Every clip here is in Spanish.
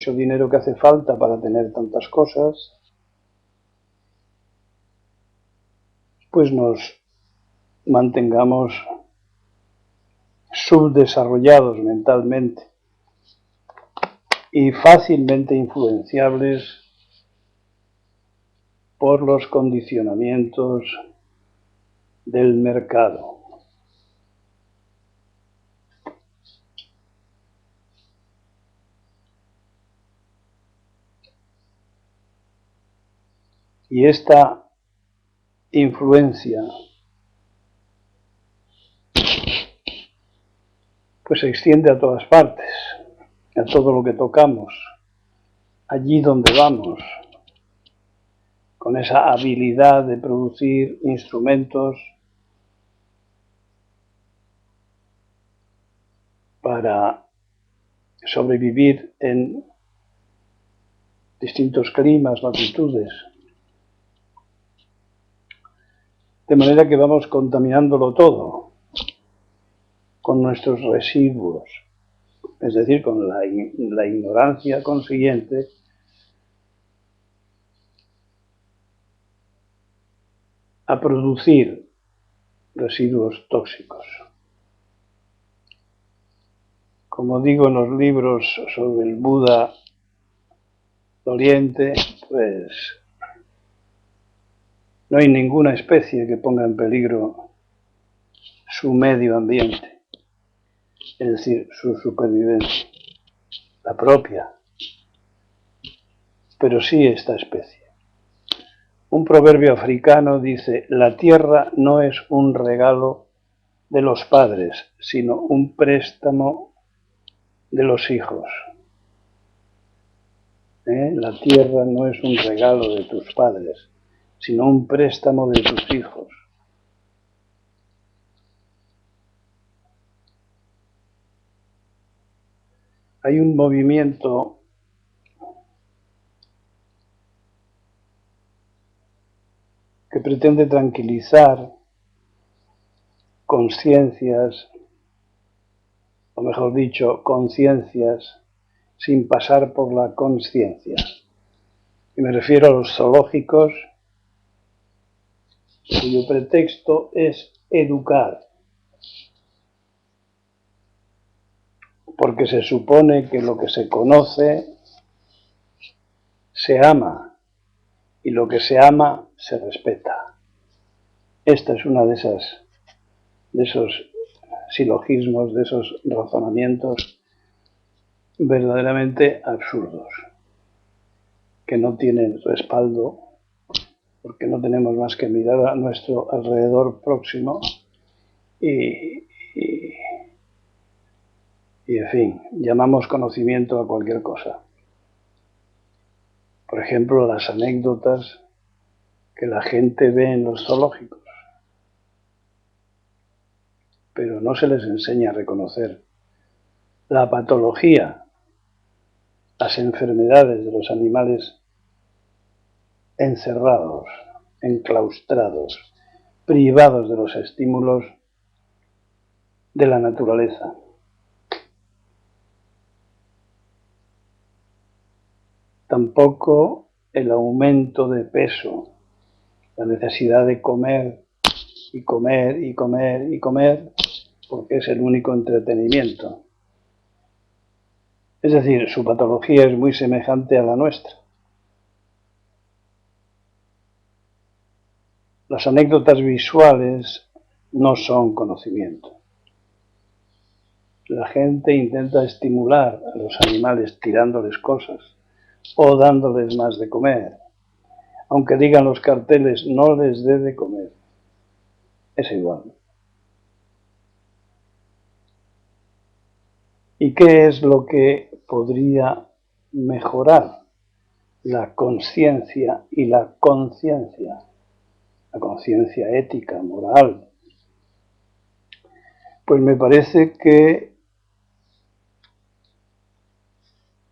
mucho dinero que hace falta para tener tantas cosas, pues nos mantengamos subdesarrollados mentalmente y fácilmente influenciables por los condicionamientos del mercado. Y esta influencia pues se extiende a todas partes, a todo lo que tocamos, allí donde vamos, con esa habilidad de producir instrumentos para sobrevivir en distintos climas, latitudes. De manera que vamos contaminándolo todo con nuestros residuos, es decir, con la ignorancia consiguiente a producir residuos tóxicos. Como digo en los libros sobre el Buda doliente, pues no hay ninguna especie que ponga en peligro su medio ambiente, es decir, su supervivencia, la propia, pero sí esta especie. Un proverbio africano dice: la tierra no es un regalo de los padres, sino un préstamo de los hijos. La tierra no es un regalo de tus padres, sino un préstamo de tus hijos. Hay un movimiento que pretende tranquilizar conciencias, o mejor dicho, conciencias sin pasar por la consciencia. Y me refiero a los zoológicos, cuyo pretexto es educar, porque se supone que lo que se conoce se ama y lo que se ama se respeta. Esta es una de esos silogismos, de esos razonamientos verdaderamente absurdos, que no tienen respaldo, porque no tenemos más que mirar a nuestro alrededor próximo y en fin, llamamos conocimiento a cualquier cosa. Por ejemplo, las anécdotas que la gente ve en los zoológicos, pero no se les enseña a reconocer la patología, las enfermedades de los animales encerrados, enclaustrados, privados de los estímulos de la naturaleza. Tampoco el aumento de peso, la necesidad de comer y comer y comer y comer, porque es el único entretenimiento. Es decir, su patología es muy semejante a la nuestra. Las anécdotas visuales no son conocimiento. La gente intenta estimular a los animales tirándoles cosas o dándoles más de comer. Aunque digan los carteles, no les dé de comer. Es igual. ¿Y qué es lo que podría mejorar la conciencia y la conciencia? La conciencia ética, moral. Pues me parece que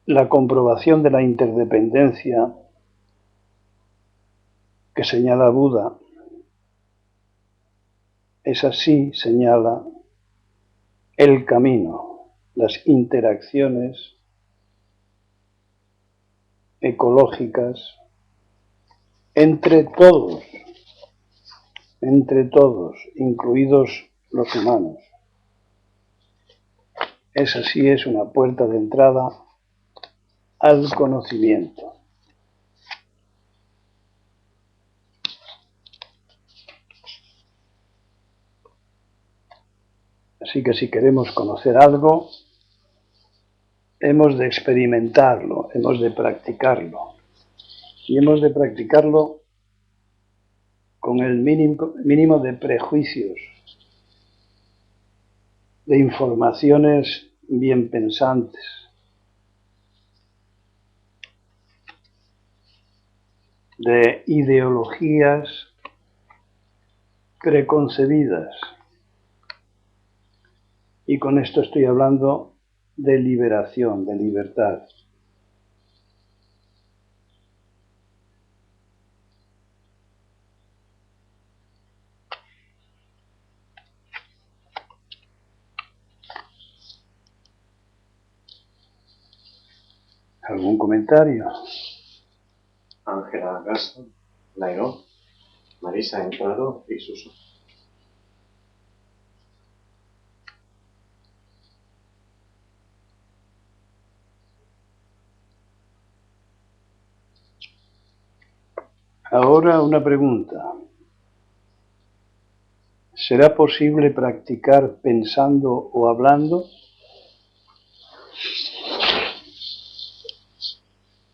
la comprobación de la interdependencia que señala Buda, esa sí señala el camino, las interacciones ecológicas, entre todos, incluidos los humanos. Esa sí es una puerta de entrada al conocimiento. Así que si queremos conocer algo, hemos de experimentarlo, hemos de practicarlo. Y hemos de practicarlo con el mínimo de prejuicios, de informaciones bien pensantes, de ideologías preconcebidas. Y con esto estoy hablando de liberación, de libertad. ¿Algún comentario? Ángela Gaston, Lairó, Marisa Entrado y Suso. Ahora una pregunta. ¿Será posible practicar pensando o hablando?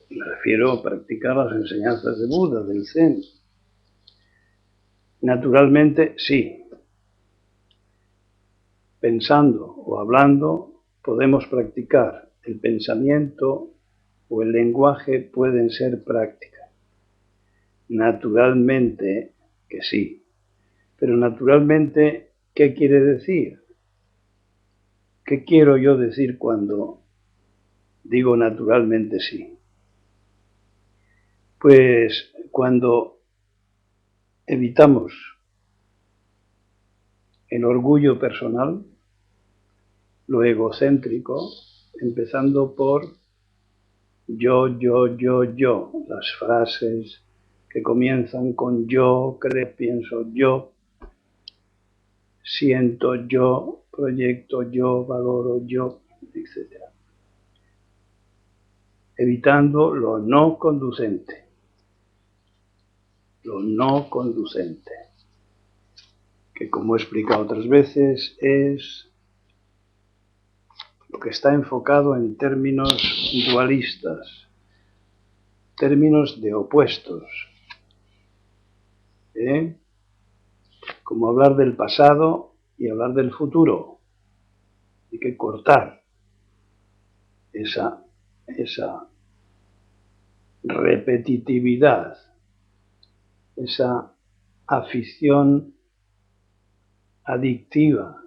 Me refiero a practicar las enseñanzas de Buda, del Zen. Naturalmente, sí. Pensando o hablando podemos practicar. El pensamiento o el lenguaje pueden ser práctica. Naturalmente que sí. Pero naturalmente, ¿qué quiere decir? ¿Qué quiero yo decir cuando digo naturalmente sí? Pues cuando evitamos el orgullo personal, lo egocéntrico, empezando por yo, las frases que comienzan con yo, creo, pienso yo, siento yo, proyecto yo, valoro yo, etc. Evitando lo no conducente. Lo no conducente, que como he explicado otras veces es lo que está enfocado en términos dualistas, términos de opuestos, como hablar del pasado y hablar del futuro. Hay que cortar esa repetitividad, esa afición adictiva,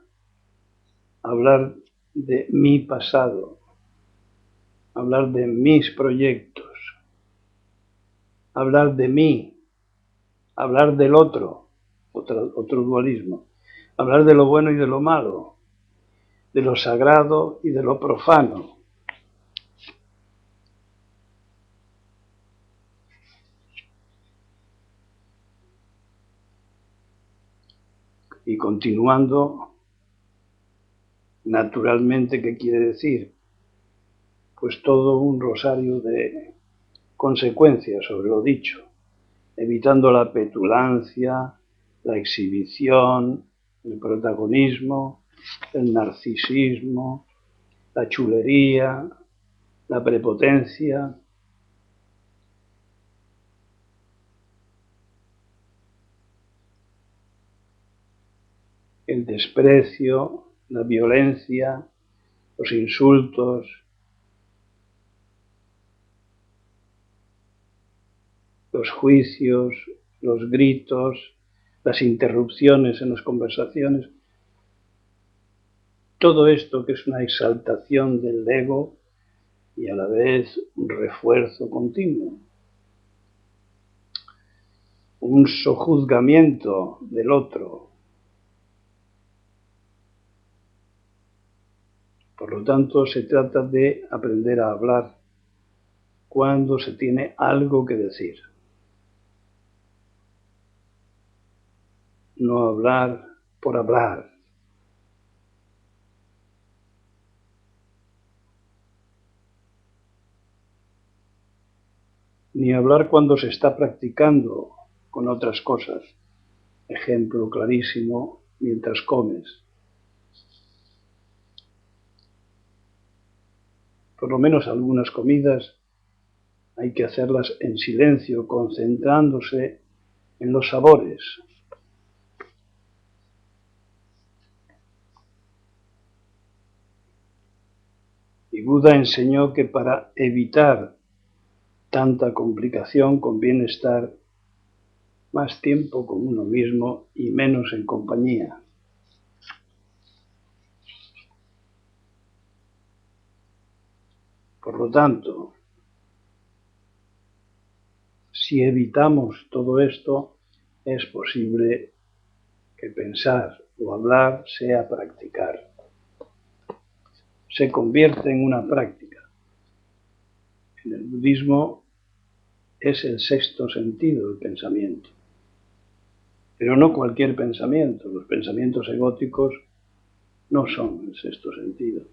hablar de mi pasado, hablar de mis proyectos, hablar de mí, hablar del otro, otro dualismo, hablar de lo bueno y de lo malo, de lo sagrado y de lo profano. Y continuando, naturalmente, ¿qué quiere decir? Pues todo un rosario de consecuencias sobre lo dicho, evitando la petulancia, la exhibición, el protagonismo, el narcisismo, la chulería, la prepotencia. El desprecio, la violencia, los insultos, los juicios, los gritos, las interrupciones en las conversaciones. Todo esto que es una exaltación del ego y a la vez un refuerzo continuo, un sojuzgamiento del otro. Por lo tanto, se trata de aprender a hablar cuando se tiene algo que decir. No hablar por hablar. Ni hablar cuando se está practicando con otras cosas. Ejemplo clarísimo, mientras comes. Por lo menos algunas comidas hay que hacerlas en silencio, concentrándose en los sabores. Y Buda enseñó que para evitar tanta complicación conviene estar más tiempo con uno mismo y menos en compañía. Por lo tanto, si evitamos todo esto, es posible que pensar o hablar sea practicar. Se convierte en una práctica. En el budismo es el sexto sentido el pensamiento. Pero no cualquier pensamiento. Los pensamientos egóticos no son el sexto sentido.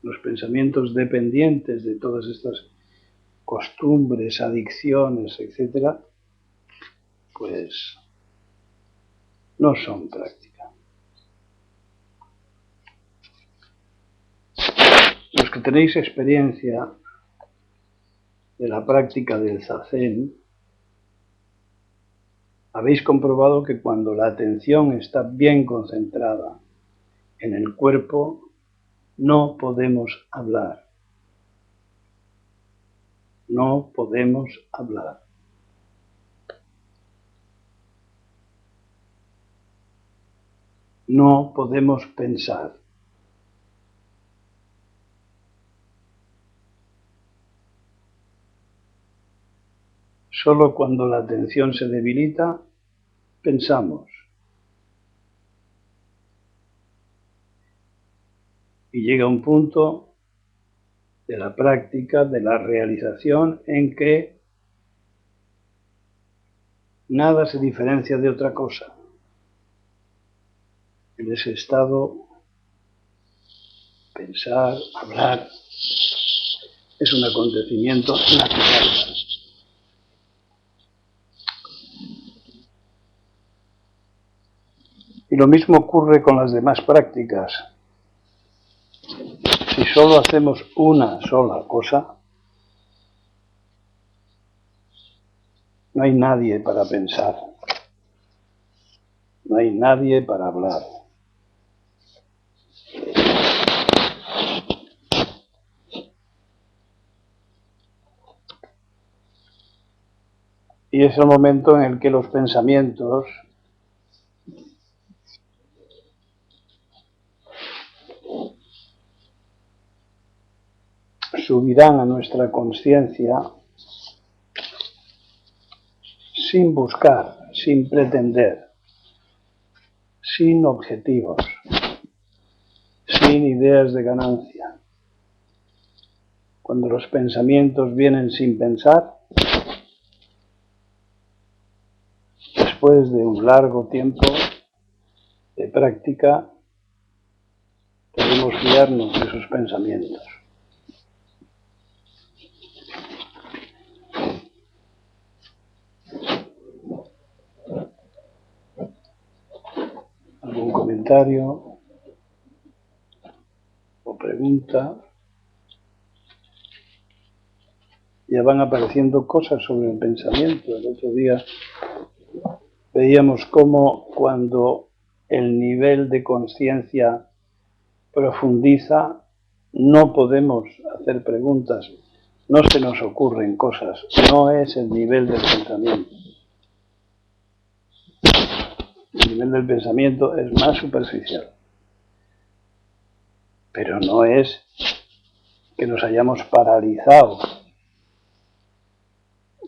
Los pensamientos dependientes de todas estas costumbres, adicciones, etc., pues no son práctica. Los que tenéis experiencia de la práctica del zazen, habéis comprobado que cuando la atención está bien concentrada en el cuerpo, no podemos hablar. No podemos hablar. No podemos pensar. Solo cuando la atención se debilita, pensamos. Y llega un punto de la práctica, de la realización, en que nada se diferencia de otra cosa. En ese estado, pensar, hablar, es un acontecimiento natural. Y lo mismo ocurre con las demás prácticas. Si solo hacemos una sola cosa, no hay nadie para pensar. No hay nadie para hablar. Y es el momento en el que los pensamientos subirán a nuestra conciencia sin buscar, sin pretender, sin objetivos, sin ideas de ganancia. Cuando los pensamientos vienen sin pensar, después de un largo tiempo de práctica, podemos guiarnos de esos pensamientos. ¿Algún comentario o pregunta? Ya van apareciendo cosas sobre el pensamiento. El otro día veíamos cómo cuando el nivel de conciencia profundiza, no podemos hacer preguntas, no se nos ocurren cosas, no es el nivel del pensamiento. El nivel del pensamiento es más superficial, pero no es que nos hayamos paralizado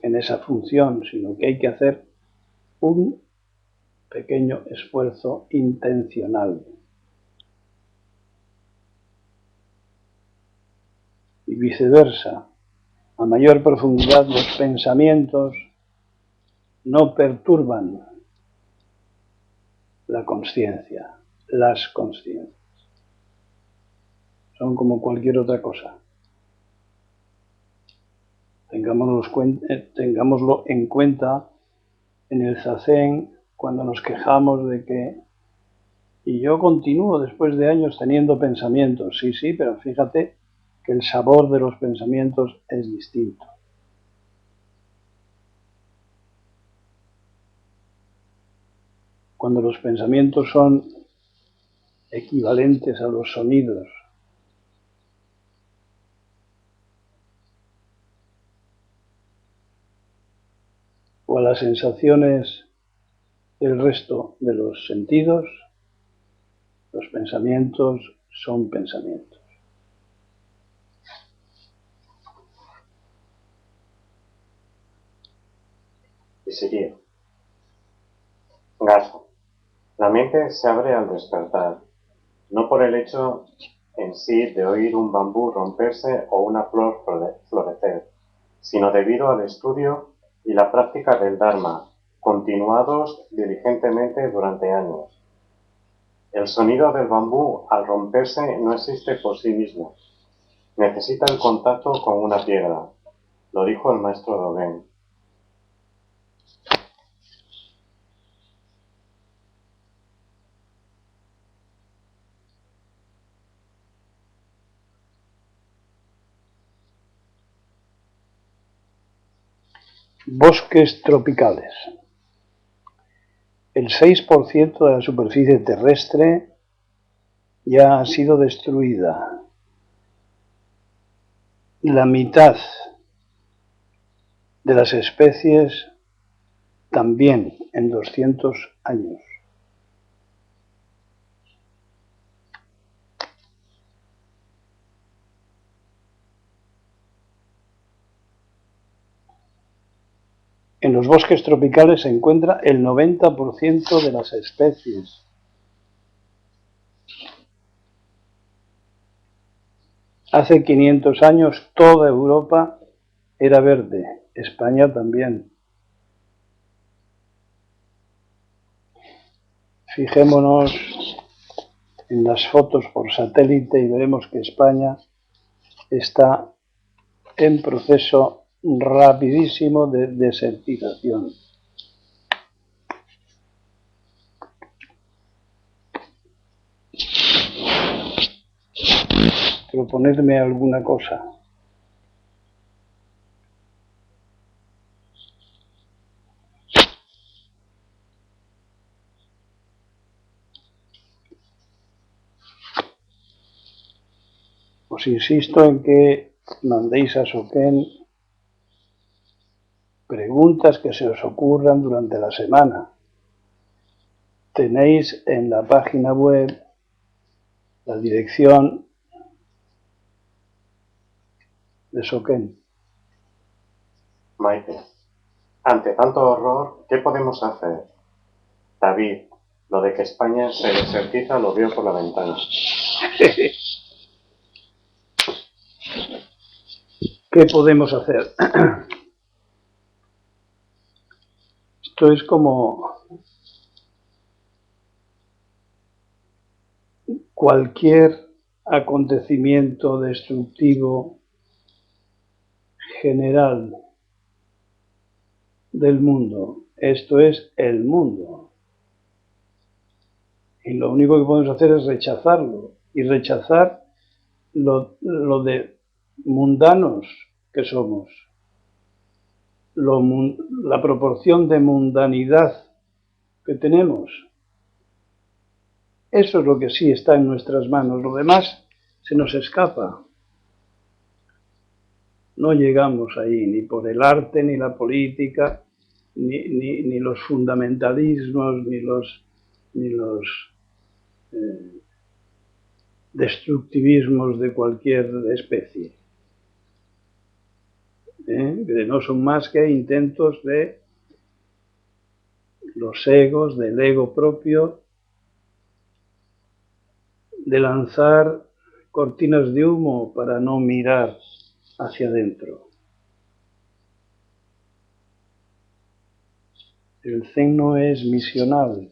en esa función, sino que hay que hacer un pequeño esfuerzo intencional. viceversa. A mayor profundidad los pensamientos no perturban la conciencia, las conciencias. Son como cualquier otra cosa. Tengámoslo en cuenta en el zazen cuando nos quejamos de que y yo continúo después de años teniendo pensamientos. Sí, pero fíjate que el sabor de los pensamientos es distinto. Cuando los pensamientos son equivalentes a los sonidos, o a las sensaciones del resto de los sentidos, los pensamientos son pensamientos. Y seguir. Gazo. La mente se abre al despertar, no por el hecho en sí de oír un bambú romperse o una flor florecer, sino debido al estudio y la práctica del Dharma, continuados diligentemente durante años. El sonido del bambú al romperse no existe por sí mismo. Necesita el contacto con una piedra, lo dijo el maestro Dogen. Bosques tropicales. El 6% de la superficie terrestre ya ha sido destruida. La mitad de las especies también en 200 años. En los bosques tropicales se encuentra el 90% de las especies. Hace 500 años toda Europa era verde, España también. Fijémonos en las fotos por satélite y veremos que España está en proceso rapidísimo de desertización. Proponerme alguna cosa. Os insisto en que mandéis a Soken preguntas que se os ocurran durante la semana. Tenéis en la página web la dirección de Soken. Maite. Ante tanto horror, ¿qué podemos hacer? David, lo de que España se desertiza lo vio por la ventana. ¿Qué podemos hacer? Esto es como cualquier acontecimiento destructivo general del mundo. Esto es el mundo. Y lo único que podemos hacer es rechazarlo y rechazar lo de mundanos que somos. La proporción de mundanidad que tenemos. Eso es lo que sí está en nuestras manos. Lo demás se nos escapa. No llegamos ahí ni por el arte, ni la política, ni los fundamentalismos, ni los destructivismos de cualquier especie. Que no son más que intentos de los egos, del ego propio, de lanzar cortinas de humo para no mirar hacia adentro. El Zen no es misional.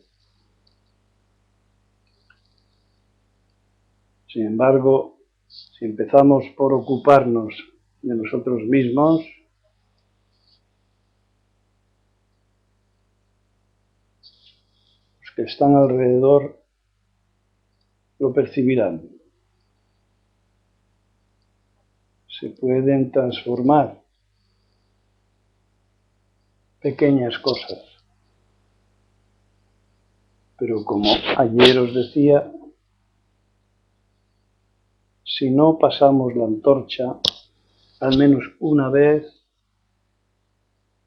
Sin embargo, si empezamos por ocuparnos de nosotros mismos, los que están alrededor lo percibirán. Se pueden transformar pequeñas cosas. Pero como ayer os decía, si no pasamos la antorcha al menos una vez,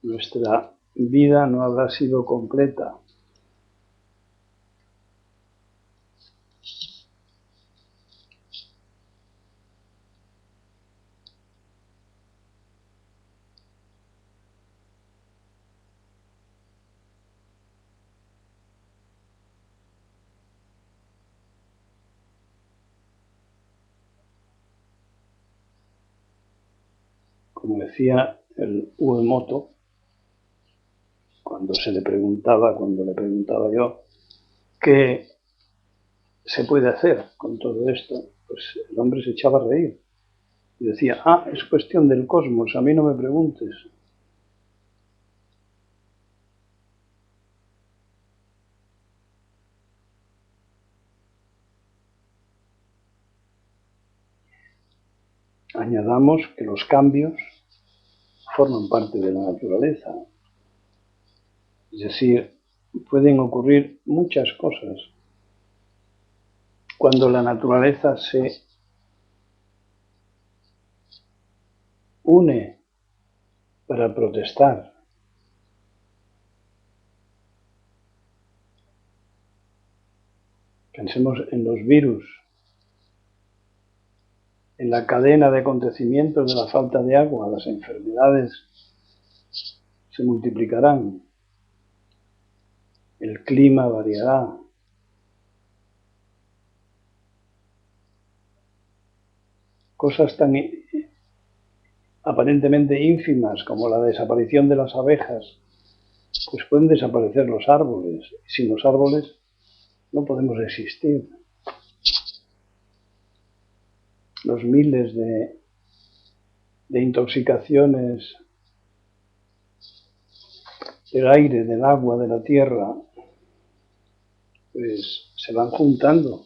nuestra vida no habrá sido completa. Como decía el Uemoto, cuando le preguntaba yo qué se puede hacer con todo esto, pues el hombre se echaba a reír y decía, es cuestión del cosmos, a mí no me preguntes. Añadamos que los cambios forman parte de la naturaleza. Es decir, pueden ocurrir muchas cosas cuando la naturaleza se une para protestar. Pensemos en los virus, en la cadena de acontecimientos de la falta de agua. Las enfermedades se multiplicarán, el clima variará. Cosas tan aparentemente ínfimas como la desaparición de las abejas, pues pueden desaparecer los árboles. Y sin los árboles no podemos existir. Los miles de intoxicaciones del aire, del agua, de la tierra, pues se van juntando,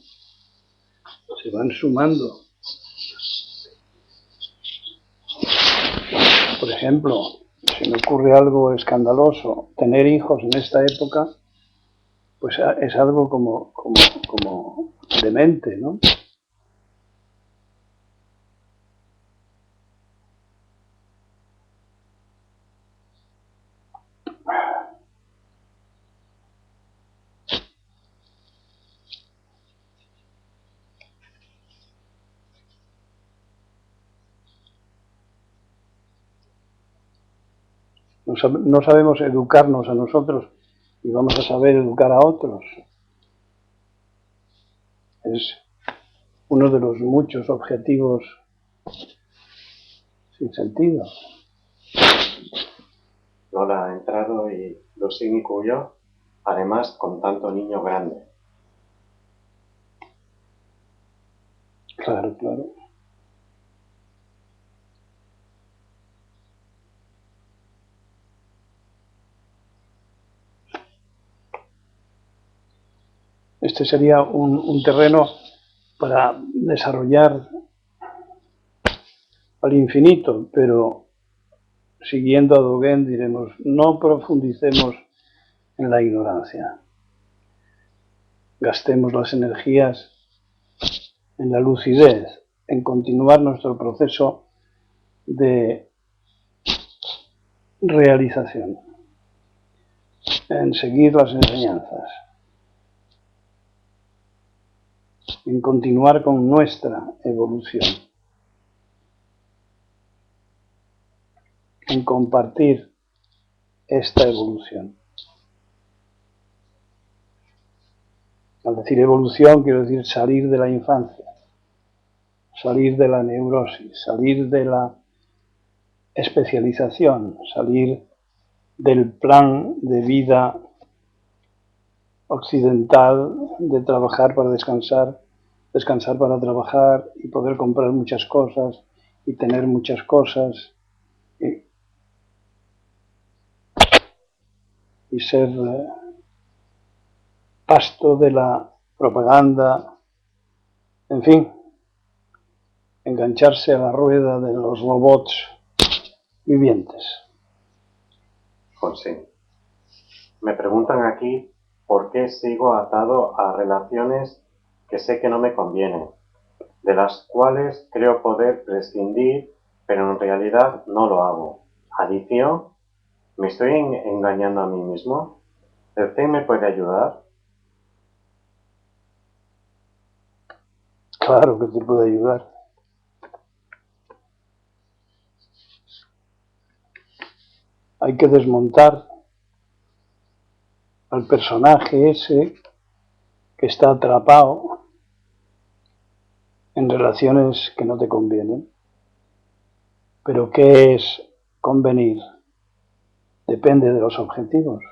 se van sumando. Por ejemplo, si me ocurre algo escandaloso, tener hijos en esta época, pues es algo como demente, ¿no? No sabemos educarnos a nosotros y vamos a saber educar a otros. Es uno de los muchos objetivos sin sentido. Lola ha entrado y Lucín huyó, además con tanto niño grande. Claro. Este sería un terreno para desarrollar al infinito, pero siguiendo a Dogen diremos, no profundicemos en la ignorancia. Gastemos las energías en la lucidez, en continuar nuestro proceso de realización, en seguir las enseñanzas, en continuar con nuestra evolución, en compartir esta evolución. Al decir evolución quiero decir salir de la infancia, salir de la neurosis, salir de la especialización, salir del plan de vida occidental de trabajar para descansar, descansar para trabajar y poder comprar muchas cosas y tener muchas cosas y ser pasto de la propaganda, en fin, engancharse a la rueda de los robots vivientes. Pues sí. Me preguntan aquí por qué sigo atado a relaciones que sé que no me convienen, de las cuales creo poder prescindir, pero en realidad no lo hago. ¿Adicción? ¿Me estoy engañando a mí mismo? ¿El Zen me puede ayudar? Claro que te puede ayudar. Hay que desmontar al personaje ese que está atrapado en relaciones que no te convienen. Pero ¿qué es convenir? Depende de los objetivos.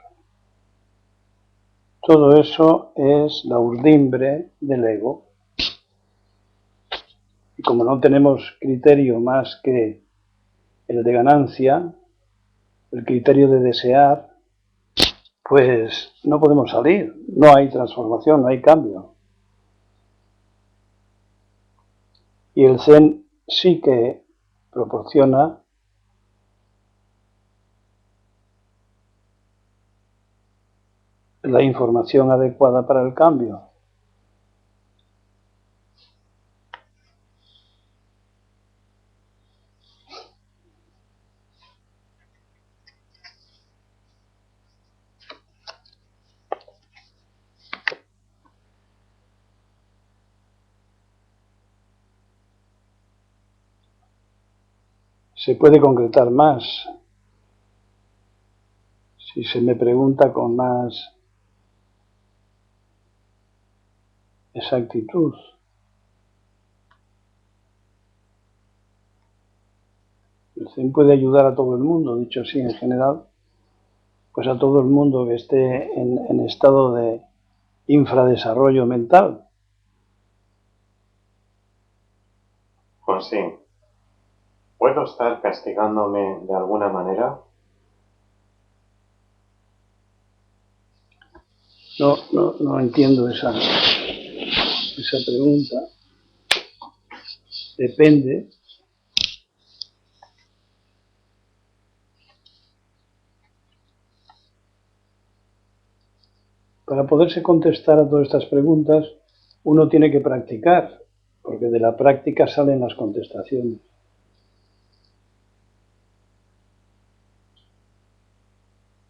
Todo eso es la urdimbre del ego. Y como no tenemos criterio más que el de ganancia, el criterio de desear, pues no podemos salir, no hay transformación, no hay cambio. Y el Zen sí que proporciona la información adecuada para el cambio. Se puede concretar más si se me pregunta con más exactitud. El Zen puede ayudar a todo el mundo, dicho así en general, pues a todo el mundo que esté en estado de infradesarrollo mental. Pues sí. ¿Puedo estar castigándome de alguna manera? No entiendo esa pregunta. Depende. Para poderse contestar a todas estas preguntas, uno tiene que practicar, porque de la práctica salen las contestaciones.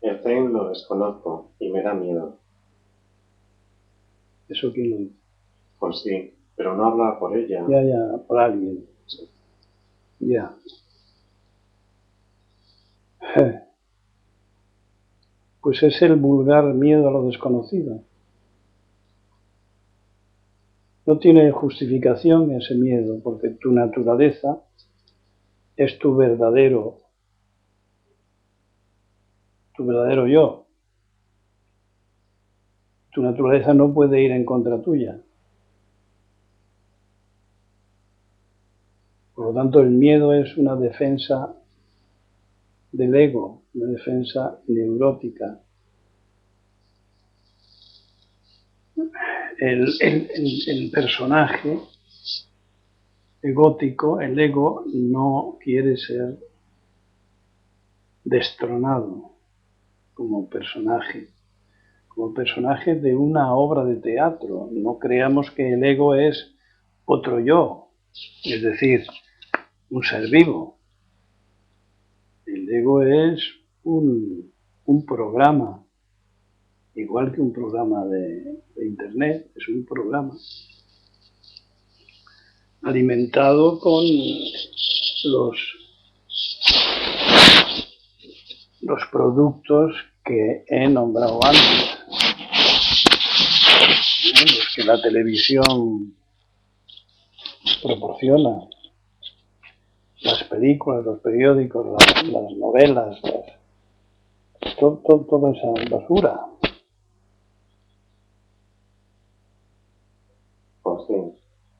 El Zen lo desconozco y me da miedo. ¿Eso quién lo dice? Pues sí, pero no habla por ella. Ya, por alguien. Ya. Pues es el vulgar miedo a lo desconocido. No tiene justificación ese miedo, porque tu naturaleza es tu verdadero yo. Tu naturaleza no puede ir en contra tuya. Por lo tanto, el miedo es una defensa del ego, una defensa neurótica. El personaje egótico, el ego, no quiere ser destronado como personaje de una obra de teatro. No creamos que el ego es otro yo, es decir, un ser vivo. El ego es un programa, igual que un programa de internet, es un programa alimentado con los productos que he nombrado antes, los que la televisión proporciona. las películas, los periódicos, las novelas, toda esa basura. Pues sí,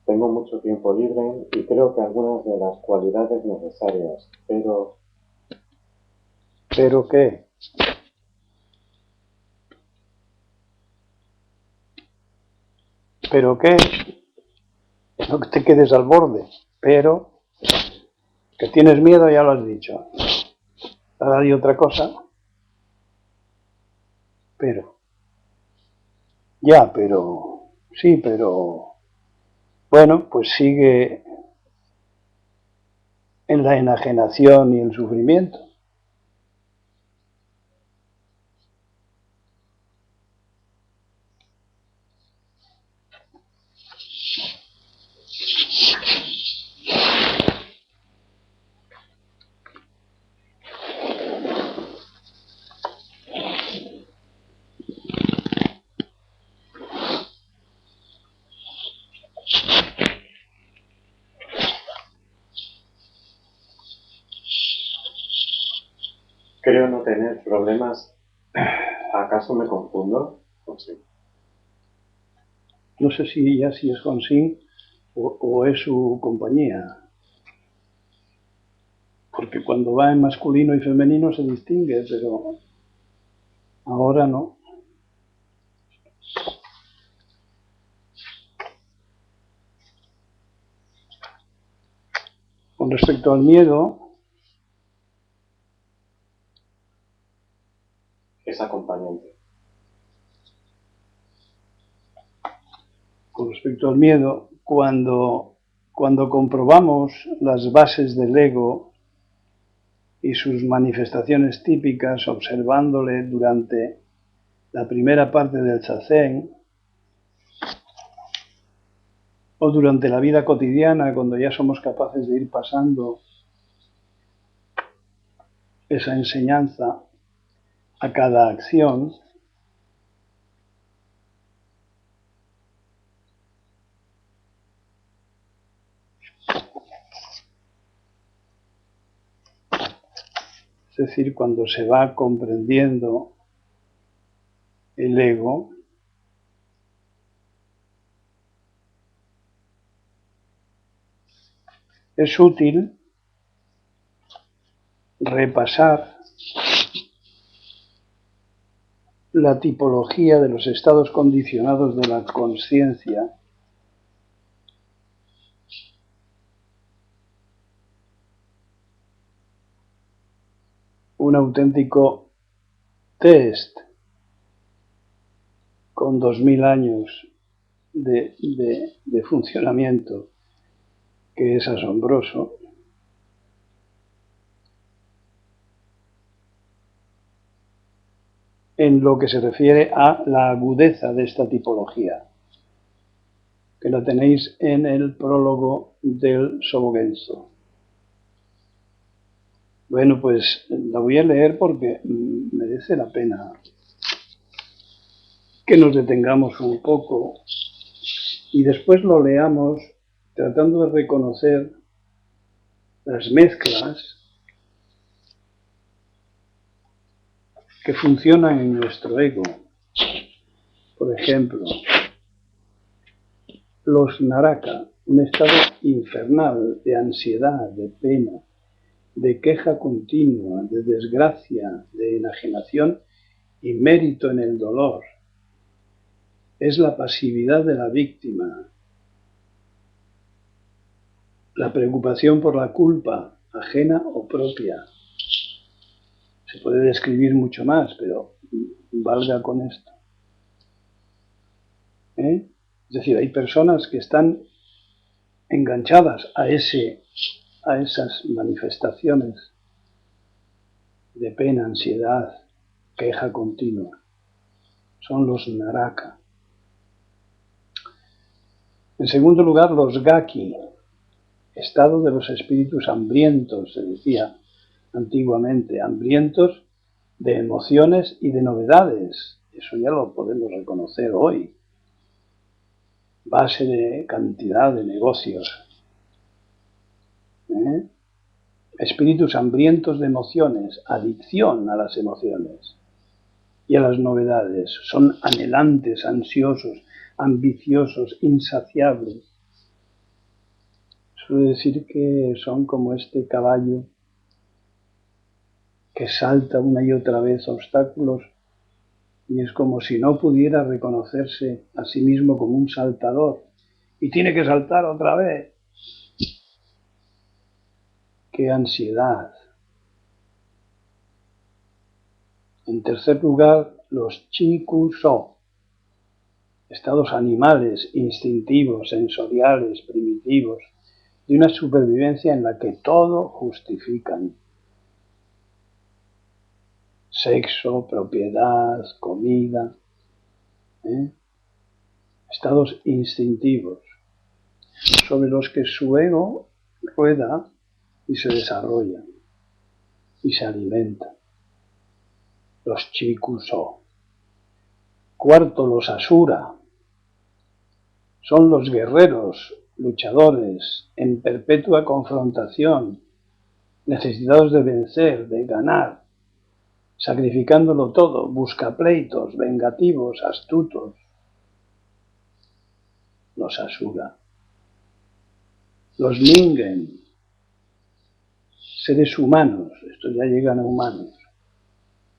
tengo mucho tiempo libre y creo que algunas de las cualidades necesarias, pero ¿Pero qué? ¿Pero qué? No que te quedes al borde, pero que tienes miedo ya lo has dicho. Ahora hay otra cosa, pero, pero, sí, pero, bueno, pues sigue en la enajenación y el sufrimiento. creo no tener problemas. ¿Acaso me confundo? Pues sí. No sé si ya si es Consing o es su compañía, porque cuando va en masculino y femenino se distingue, pero ahora no. Con respecto al miedo, Es acompañante. cuando comprobamos las bases del ego y sus manifestaciones típicas, observándole durante la primera parte del zazen o durante la vida cotidiana, cuando ya somos capaces de ir pasando esa enseñanza a cada acción, es decir, cuando se va comprendiendo el ego, es útil repasar la tipología de los estados condicionados de la consciencia un auténtico test con 2000 años de funcionamiento que es asombroso, en lo que se refiere a la agudeza de esta tipología, que la tenéis en el prólogo del Sobogenzo. Bueno, pues la voy a leer porque merece la pena que nos detengamos un poco y después lo leamos tratando de reconocer las mezclas que funcionan en nuestro ego. Por ejemplo, los naraka, un estado infernal de ansiedad, de pena, de queja continua, de desgracia, de enajenación y mérito en el dolor. Es la pasividad de la víctima, la preocupación por la culpa, ajena o propia. Se puede describir mucho más, pero valga con esto. Es decir, hay personas que están enganchadas a esas manifestaciones de pena, ansiedad, queja continua. Son los naraka. En segundo lugar, los gaki, estado de los espíritus hambrientos, se decía antiguamente, hambrientos de emociones y de novedades. Eso ya lo podemos reconocer hoy. Base de cantidad de negocios. espíritus hambrientos de emociones, adicción a las emociones y a las novedades. Son anhelantes, ansiosos, ambiciosos, insaciables. Suele decir que son como este caballo que salta una y otra vez obstáculos y es como si no pudiera reconocerse a sí mismo como un saltador y tiene que saltar otra vez. ¡Qué ansiedad! En tercer lugar, los chi-ku-so, estados animales, instintivos, sensoriales, primitivos, de una supervivencia en la que todo justifican. Sexo, propiedad, comida, estados instintivos, sobre los que su ego rueda y se desarrolla y se alimenta. Los chi-ku-so. Cuarto, los asura. Son los guerreros, luchadores, en perpetua confrontación, necesitados de vencer, de ganar, sacrificándolo todo, buscapleitos, vengativos, astutos. Los asura. Los ningen, seres humanos, estos ya llegan a humanos,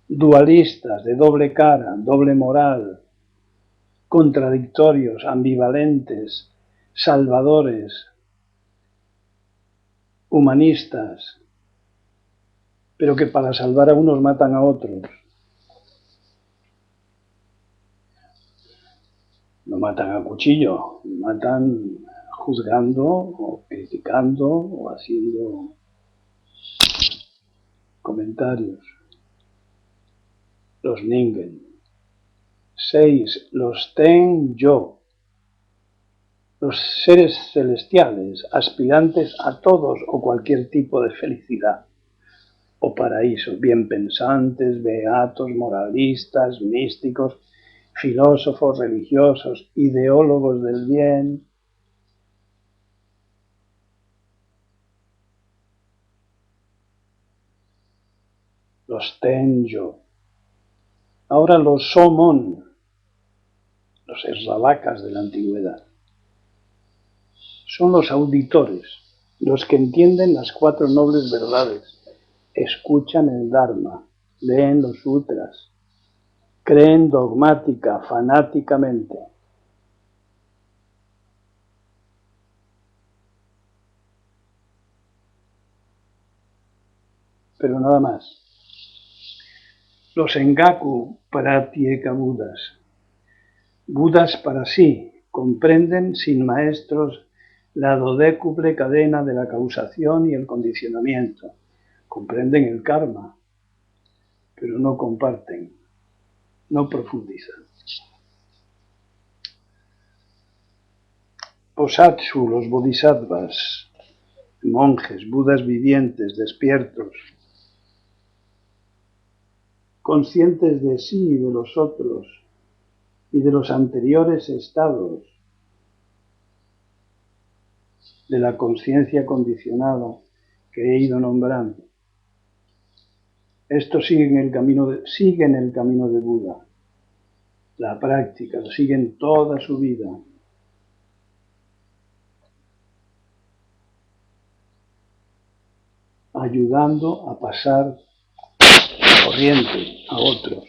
dualistas, de doble cara, doble moral, contradictorios, ambivalentes, salvadores, humanistas, pero que para salvar a unos matan a otros. No matan a cuchillo, matan juzgando o criticando o haciendo comentarios. Los ningen. 6. Los ten-yo. Los seres celestiales, aspirantes a todos o cualquier tipo de felicidad o paraíso, bien pensantes, beatos, moralistas, místicos, filósofos, religiosos, ideólogos del bien. Los ten-yo. Ahora los somon, los esravacas de la antigüedad. Son los auditores, los que entienden las 4 nobles verdades, escuchan el Dharma, leen los sutras, creen dogmática, fanáticamente. Pero nada más. Los engaku pratyeka budas. Budas para sí, comprenden sin maestros la dodécuple cadena de la causación y el condicionamiento. Comprenden el karma, pero no comparten, no profundizan. Bosatsu, los bodhisattvas, monjes, budas vivientes, despiertos, conscientes de sí y de los otros y de los anteriores estados de la conciencia condicionada que he ido nombrando. Estos siguen el camino de Buda, la práctica, lo siguen toda su vida. Ayudando a pasar corriente a otros.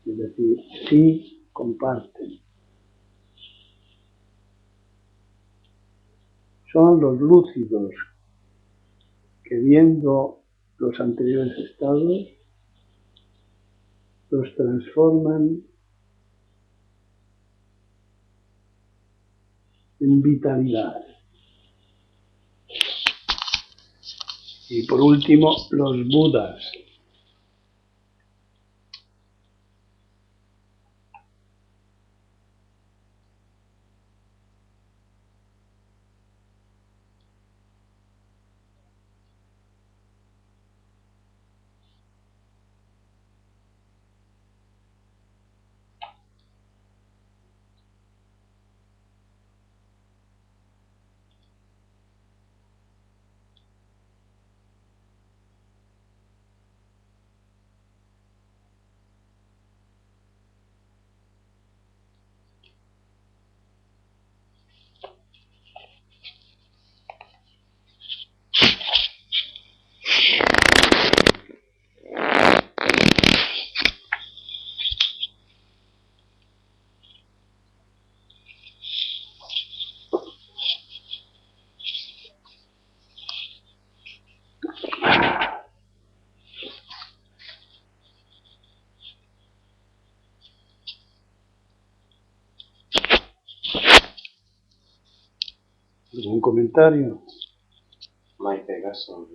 Es decir, sí comparten. Son los lúcidos que viendo los anteriores estados los transforman en vitalidad. Y por último, los budas. ¿Algún comentario? Maite Gaso.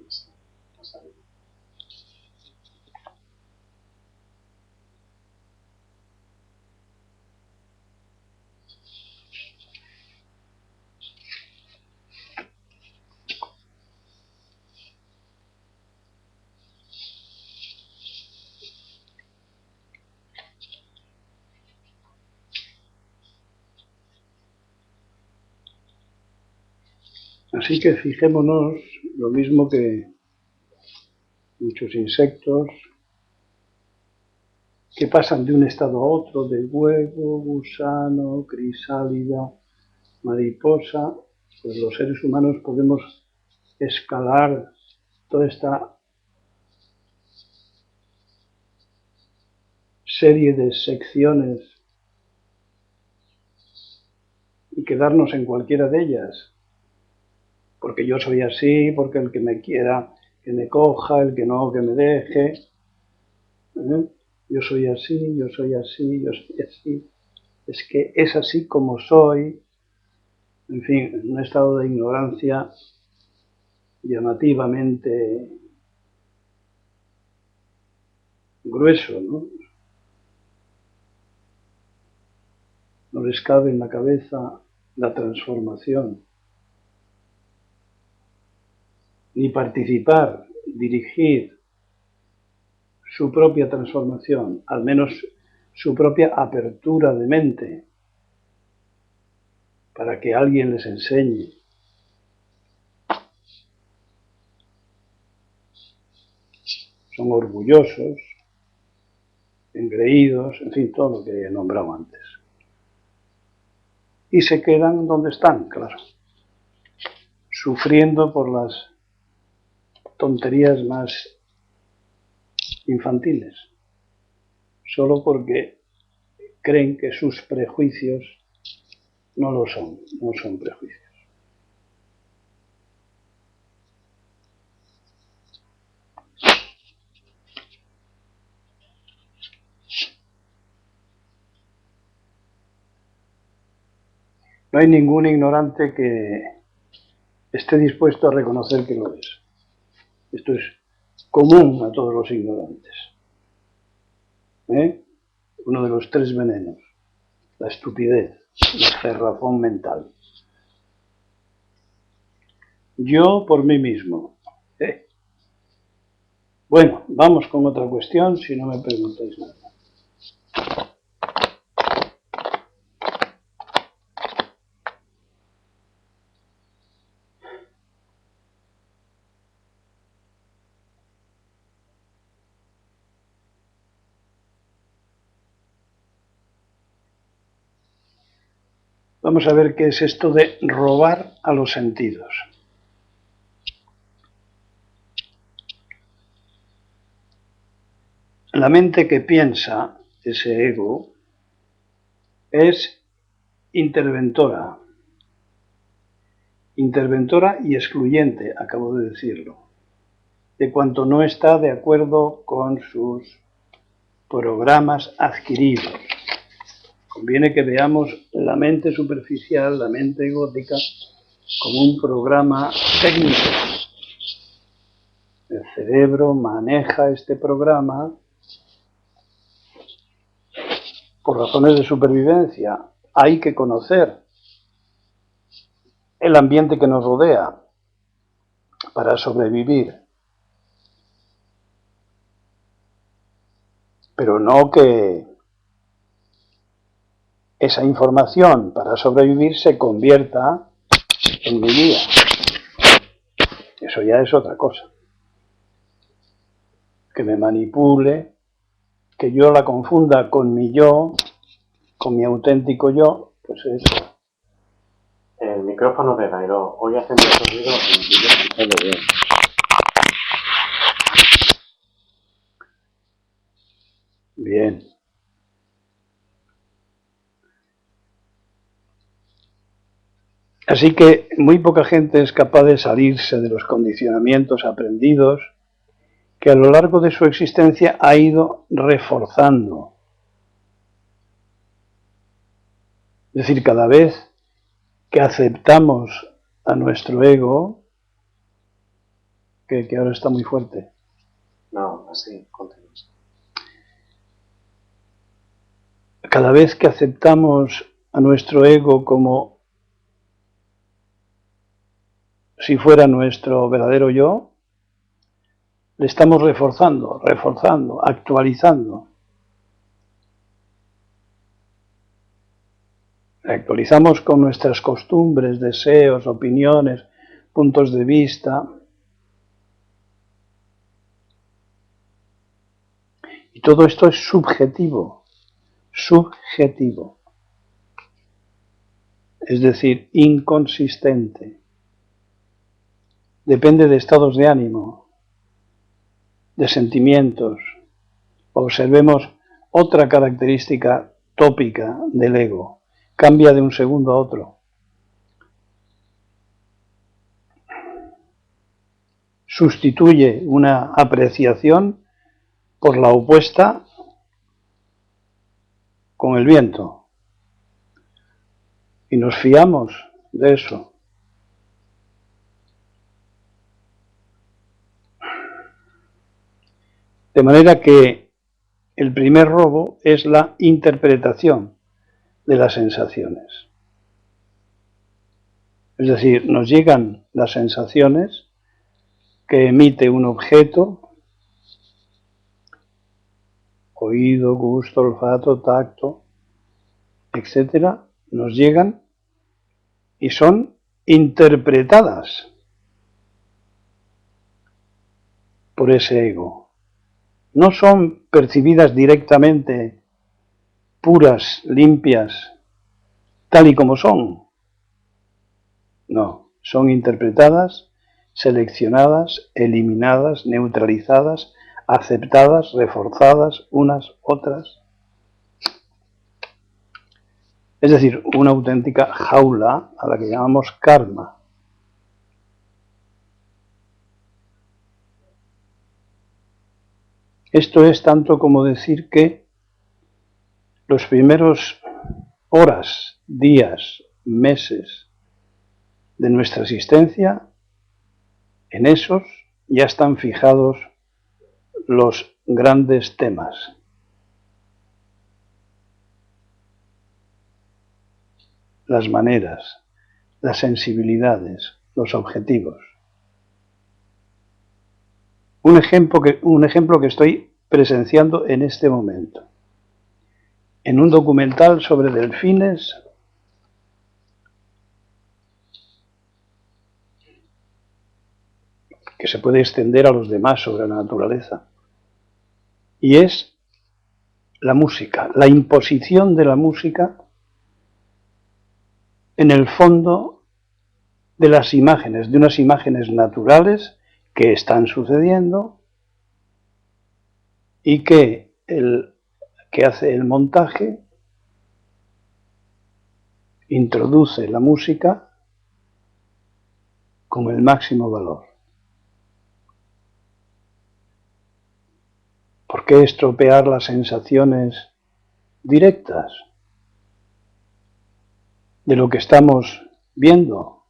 Así que fijémonos, lo mismo que muchos insectos, que pasan de un estado a otro, de huevo, gusano, crisálida, mariposa, pues los seres humanos podemos escalar toda esta serie de secciones y quedarnos en cualquiera de ellas, porque yo soy así, porque el que me quiera, que me coja, el que no, que me deje, ¿eh? Yo soy así, yo soy así, yo soy así, es que es así como soy, en fin, en un estado de ignorancia llamativamente grueso, ¿no? No les cabe en la cabeza la transformación, ni participar, dirigir su propia transformación, al menos su propia apertura de mente, para que alguien les enseñe. Son orgullosos, engreídos, en fin, todo lo que he nombrado antes. Y se quedan donde están, claro, sufriendo por las tonterías más infantiles, solo porque creen que sus prejuicios no lo son, no son prejuicios. No hay ningún ignorante que esté dispuesto a reconocer que lo es. Esto es común a todos los ignorantes. Uno de los tres venenos, la estupidez, la cerrazón mental. Yo por mí mismo. Bueno, vamos con otra cuestión, si no me preguntáis nada. Vamos a ver qué es esto de robar a los sentidos. La mente que piensa, ese ego, es interventora y excluyente, acabo de decirlo, de cuanto no está de acuerdo con sus programas adquiridos. Conviene que veamos la mente superficial, la mente egótica, como un programa técnico. El cerebro maneja este programa por razones de supervivencia. Hay que conocer el ambiente que nos rodea para sobrevivir. Pero no que esa información para sobrevivir se convierta en mi vida. Eso ya es otra cosa. Que me manipule, que yo la confunda con mi yo, con mi auténtico yo, pues eso. El micrófono de Gairo hoy hace mucho ruido y no bien. Bien. Así que muy poca gente es capaz de salirse de los condicionamientos aprendidos que a lo largo de su existencia ha ido reforzando. Es decir, cada vez que aceptamos a nuestro ego, que ahora está muy fuerte. No, así, continuamos. Cada vez que aceptamos a nuestro ego como si fuera nuestro verdadero yo, le estamos reforzando, actualizando. Le actualizamos con nuestras costumbres, deseos, opiniones, puntos de vista. Y todo esto es subjetivo, es decir, inconsistente. Depende de estados de ánimo, de sentimientos. Observemos otra característica tópica del ego. Cambia de un segundo a otro. Sustituye una apreciación por la opuesta con el viento. Y nos fiamos de eso. De manera que el primer robo es la interpretación de las sensaciones. Es decir, nos llegan las sensaciones que emite un objeto, oído, gusto, olfato, tacto, etcétera, nos llegan y son interpretadas por ese ego. No son percibidas directamente, puras, limpias, tal y como son. No, son interpretadas, seleccionadas, eliminadas, neutralizadas, aceptadas, reforzadas, unas, otras. Es decir, una auténtica jaula a la que llamamos karma. Esto es tanto como decir que los primeros horas, días, meses de nuestra existencia, en esos ya están fijados los grandes temas. Las maneras, las sensibilidades, los objetivos. Un ejemplo que estoy presenciando en este momento. En un documental sobre delfines, que se puede extender a los demás sobre la naturaleza, y es la música, la imposición de la música en el fondo de las imágenes, de unas imágenes naturales que están sucediendo y que el que hace el montaje introduce la música con el máximo valor. ¿Por qué estropear las sensaciones directas de lo que estamos viendo?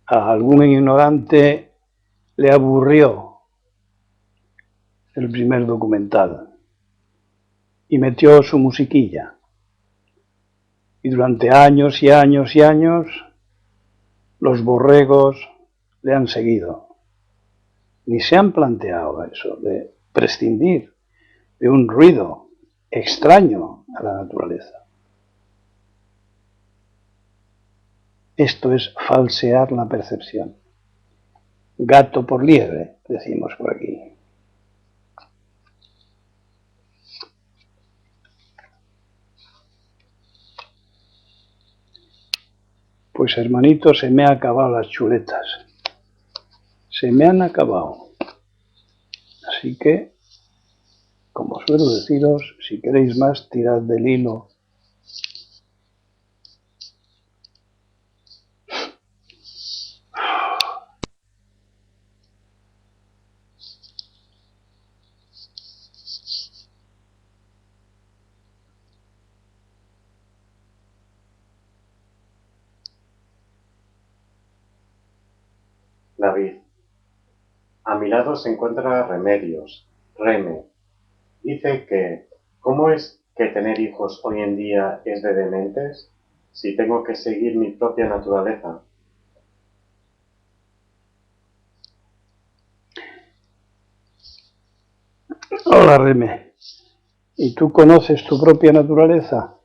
A algún ignorante le aburrió el primer documental y metió su musiquilla. Y durante años y años y años los borregos le han seguido. Ni se han planteado eso de prescindir de un ruido extraño a la naturaleza. Esto es falsear la percepción. Gato por liebre, decimos por aquí. Pues hermanito, se me han acabado las chuletas. Se me han acabado. Así que, como suelo deciros, si queréis más, tirad del hilo. David. A mi lado se encuentra Remedios, Reme. Dice que, ¿cómo es que tener hijos hoy en día es de dementes si tengo que seguir mi propia naturaleza? Hola, Reme. ¿Y tú conoces tu propia naturaleza?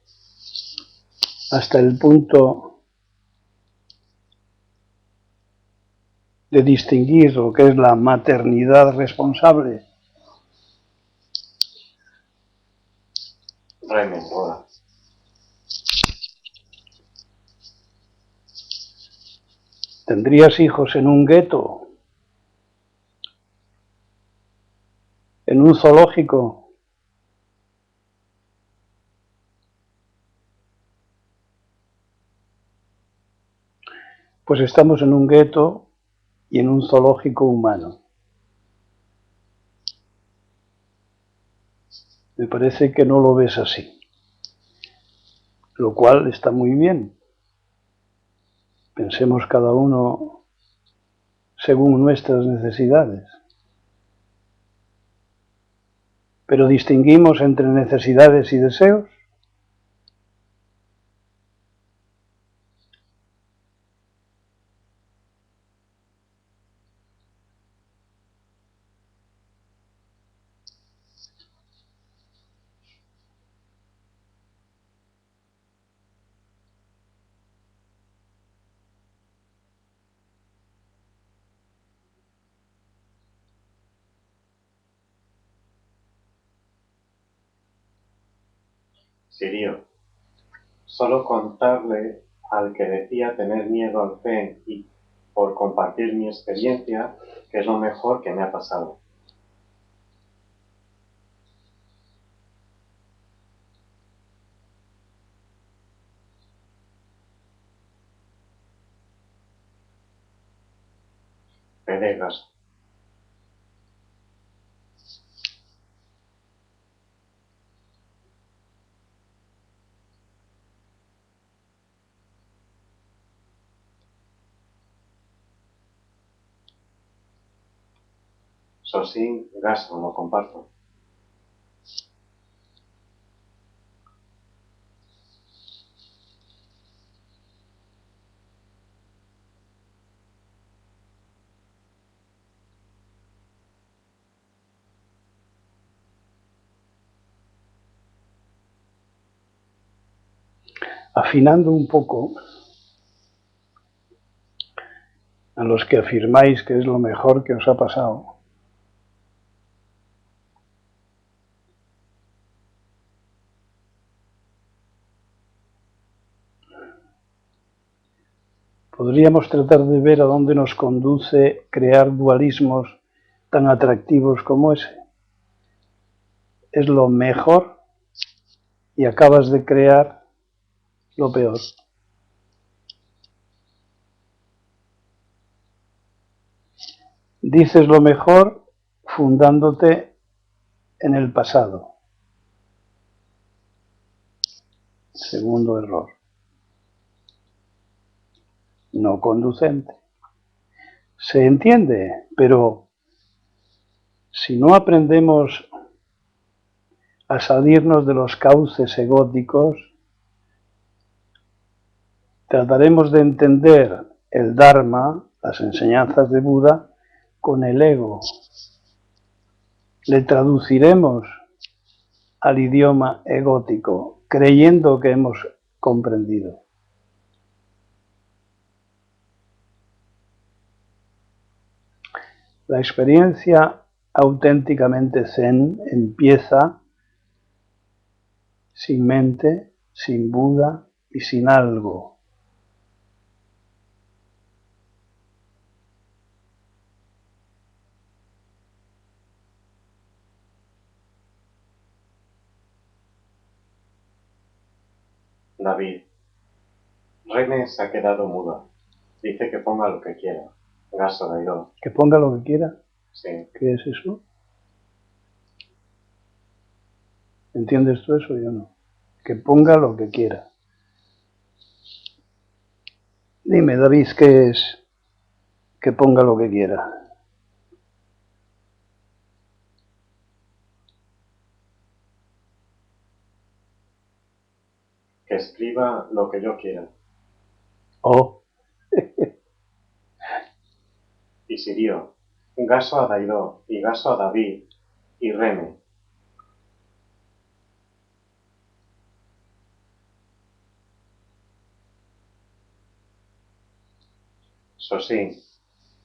Hasta el punto de distinguir lo que es la maternidad responsable. Reme, hola. ¿Tendrías hijos en un gueto? ¿En un zoológico? Pues estamos en un gueto y en un zoológico humano. Me parece que no lo ves así, lo cual está muy bien. Pensemos cada uno según nuestras necesidades. Pero distinguimos entre necesidades y deseos. Sirio, solo contarle al que decía tener miedo al zen y por compartir mi experiencia, que es lo mejor que me ha pasado. Pedegas. Sosin, gasto, lo comparto. Afinando un poco, a los que afirmáis que es lo mejor que os ha pasado, podríamos tratar de ver a dónde nos conduce crear dualismos tan atractivos como ese. Es lo mejor y acabas de crear lo peor. Dices lo mejor fundándote en el pasado. Segundo error. No conducente. Se entiende, pero si no aprendemos a salirnos de los cauces egóticos, trataremos de entender el Dharma, las enseñanzas de Buda, con el ego. Le traduciremos al idioma egótico, creyendo que hemos comprendido. La experiencia auténticamente zen empieza sin mente, sin Buda y sin algo. David. Reme se ha quedado muda. Dice que ponga lo que quiera. Gasto, Dairo. Que ponga lo que quiera. Sí. ¿Qué es eso? ¿Entiendes tú eso? Yo no. Que ponga lo que quiera. Dime, David, ¿qué es? que ponga lo que quiera. Que escriba lo que yo quiera. Oh, Y Sirio, Gaso a Daidó, y Gaso a David, y Reme. Sosín,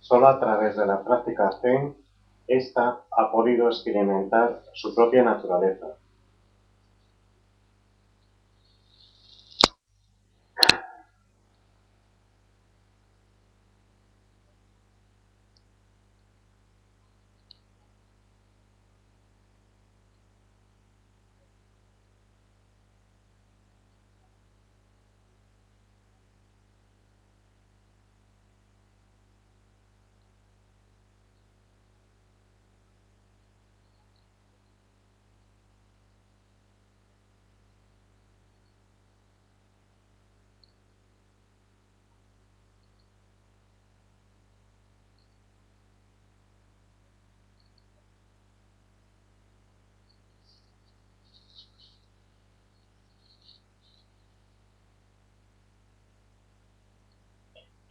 solo a través de la práctica Zen, ésta ha podido experimentar su propia naturaleza.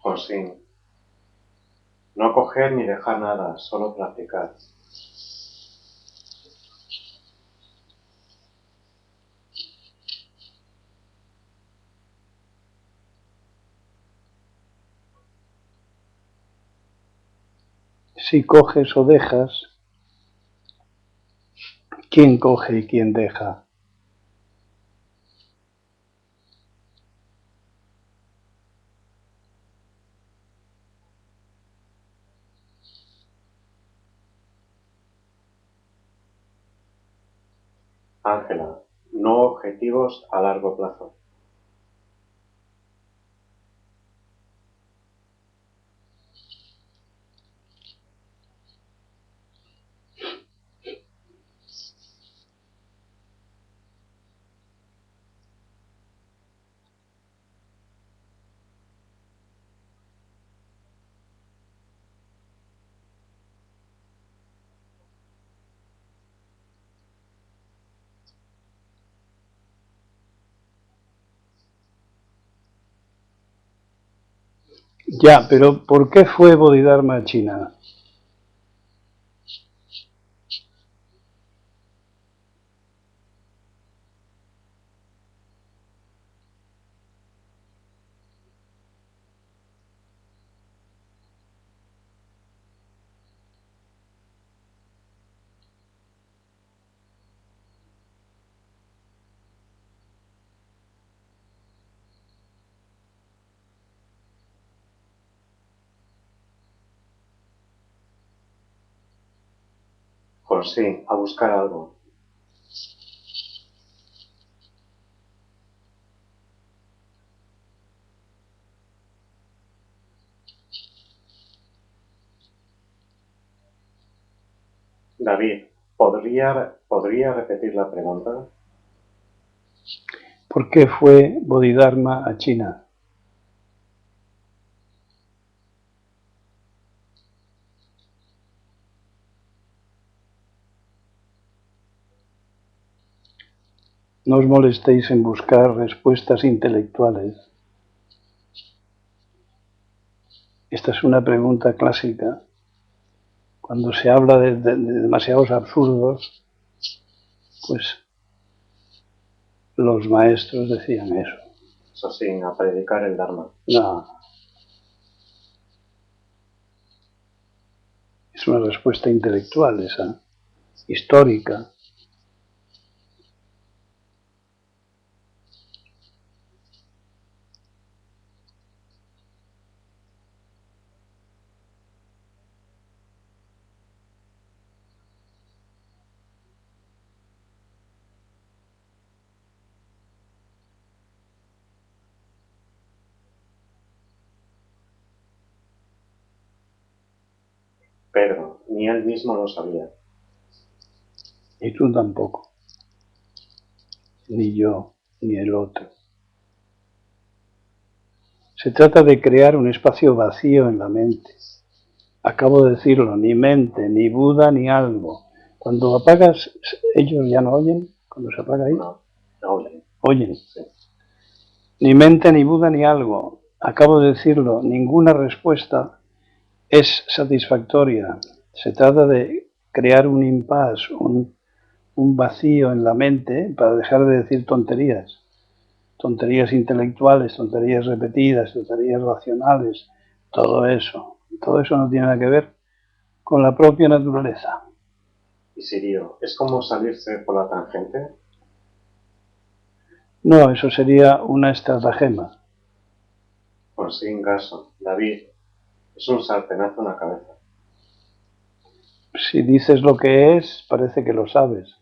Josín, no coger ni dejar nada, solo practicar. si coges o dejas, ¿quién coge y quién deja? Ángela, no objetivos a largo plazo. Ya, pero ¿por qué fue Bodhidharma a China? Josín, a buscar algo. David, ¿podría repetir la pregunta? ¿Por qué fue Bodhidharma a China? No os molestéis en buscar respuestas intelectuales. Esta es una pregunta clásica. Cuando se habla de demasiados absurdos, pues los maestros decían eso. Sosín, a predicar el Dharma. No, es una respuesta intelectual esa, histórica. Pedro, ni él mismo lo sabía. Y tú tampoco, ni yo, ni el otro. Se trata de crear un espacio vacío en la mente, Acabo de decirlo, ni mente, ni Buda, ni algo. Cuando apagas, ellos ya no oyen. Cuando se apaga ahí, No oyen. oyen. Sí. Ni mente, ni Buda, ni algo. Acabo de decirlo, ninguna respuesta es satisfactoria. Se trata de crear un impasse, un vacío en la mente para dejar de decir tonterías. Tonterías intelectuales, tonterías repetidas, tonterías racionales, todo eso. Todo eso no tiene nada que ver con la propia naturaleza. Y Sirio, ¿es como salirse por la tangente? No, eso sería una estratagema. Pues sin caso, David, es un sartenazo en la cabeza. Si dices lo que es, parece que lo sabes.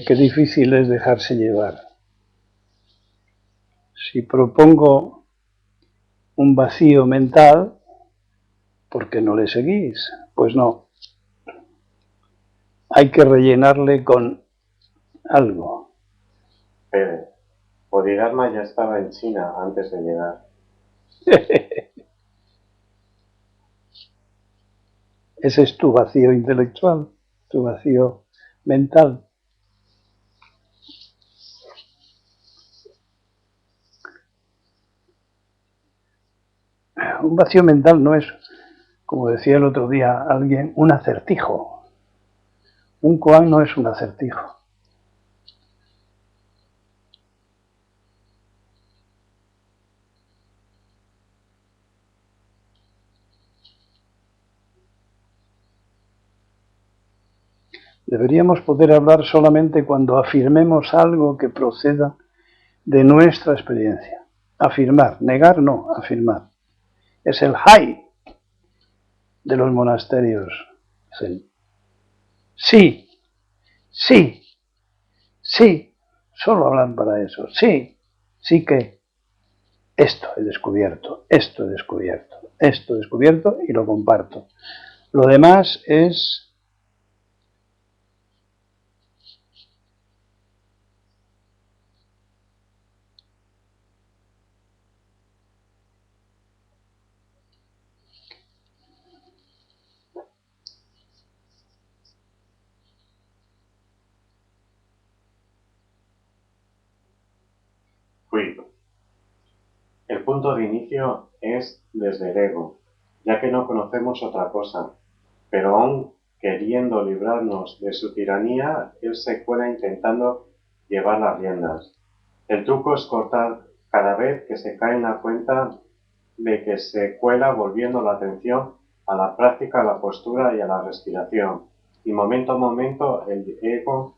Qué difícil es dejarse llevar. Si propongo un vacío mental, ¿por qué no le seguís? Pues no. Hay que rellenarle con algo. Pérez, Bodhidharma ya estaba en China antes de llegar. Ese es tu vacío intelectual, tu vacío mental. Un vacío mental no es, como decía el otro día alguien, un acertijo. Un koan no es un acertijo. Deberíamos poder hablar solamente cuando afirmemos algo que proceda de nuestra experiencia. Afirmar, negar no, afirmar. Es el high de los monasterios. Es el sí, sí, sí. Solo hablan para eso. Sí, sí que esto he descubierto, esto he descubierto, esto he descubierto y lo comparto. Lo demás es Fui. El punto de inicio es desde el ego, ya que no conocemos otra cosa, pero aún queriendo librarnos de su tiranía, él se cuela intentando llevar las riendas. El truco es cortar cada vez que se cae en la cuenta de que se cuela volviendo la atención a la práctica, a la postura y a la respiración. Y momento a momento el ego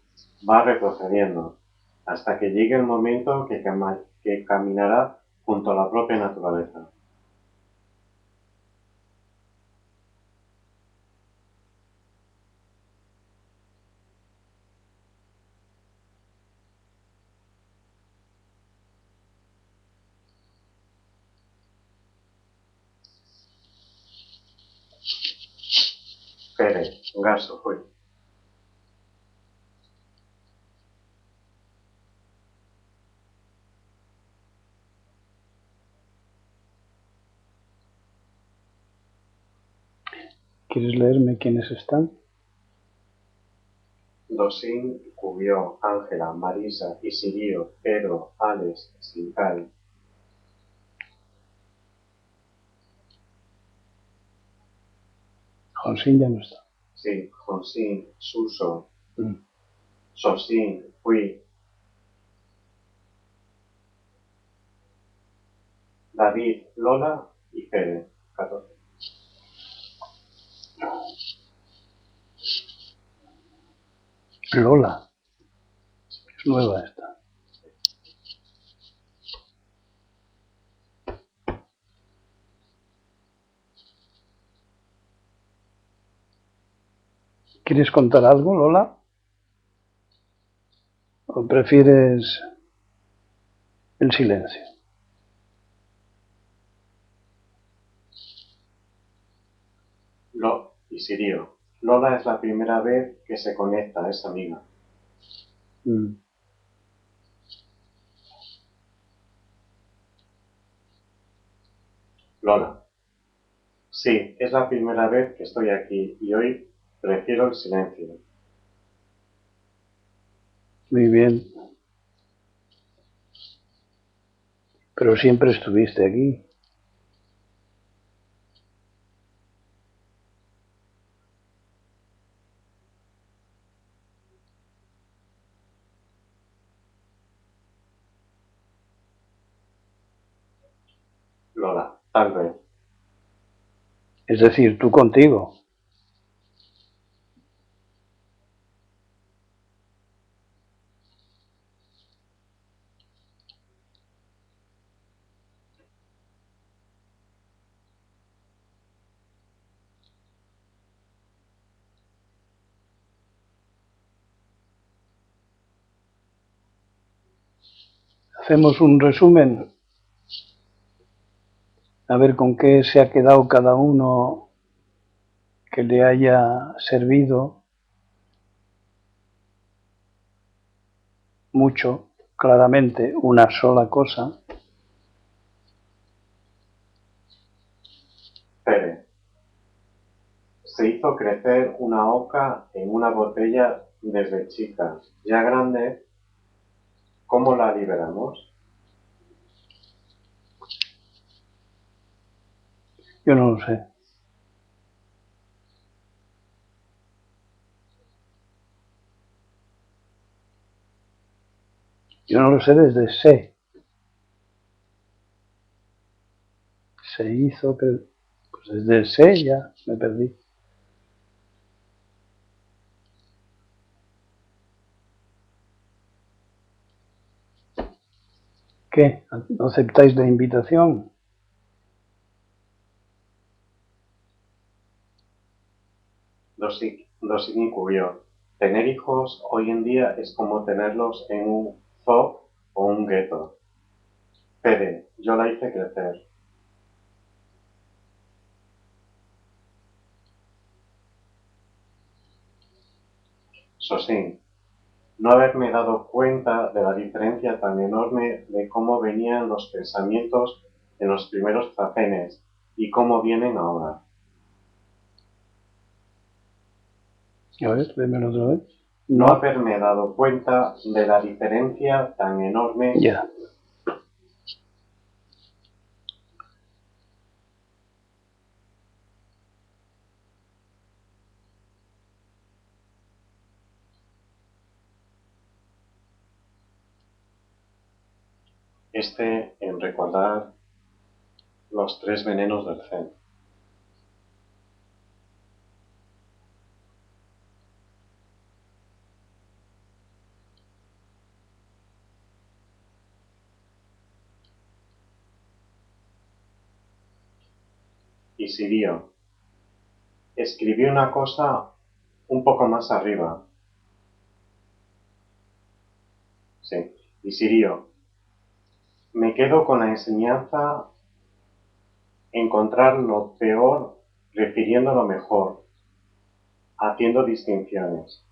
va retrocediendo, hasta que llegue el momento que caminará junto a la propia naturaleza. Pere, Gaso, fui. ¿Quieres leerme quiénes están? Dosín, Cubió, Ángela, Marisa, Isirio, Pedro, Alex, Sincal. Jonsín ya no está. Sí, Josín, Suso, Sosín, Fui, David, Lola y Pere, 14. Lola. Es nueva esta. ¿Quieres contar algo, Lola? ¿O prefieres el silencio? Lo y Sirio. Lola es la primera vez que se conecta, es amiga. Mm. Lola. Sí, es la primera vez que estoy aquí y hoy prefiero el silencio. Muy bien. Pero siempre estuviste aquí. Lola, tal vez. Es decir, tú contigo. Hacemos un resumen. A ver con qué se ha quedado cada uno que le haya servido mucho, claramente, una sola cosa. Pere. Se hizo crecer una oca en una botella desde chica. Ya grande, ¿cómo la liberamos? Yo no lo sé. Yo no lo sé desde sé. Se hizo que... Pues desde sé ya me perdí. ¿Qué? ¿No aceptáis la invitación? Dosik incurrió. Tener hijos hoy en día es como tenerlos en un zoo o un gueto. Pere, yo la hice crecer. Sosín, no haberme dado cuenta de la diferencia tan enorme de cómo venían los pensamientos en los primeros tracenes y cómo vienen ahora. A ver, démelo otra vez. No No, haberme dado cuenta de la diferencia tan enorme. ya. En recordar los 3 venenos del Zen. Y Sirio, escribí una cosa un poco más arriba. Sí. Y Sirio, me quedo con la enseñanza encontrar lo peor refiriendo lo mejor, haciendo distinciones.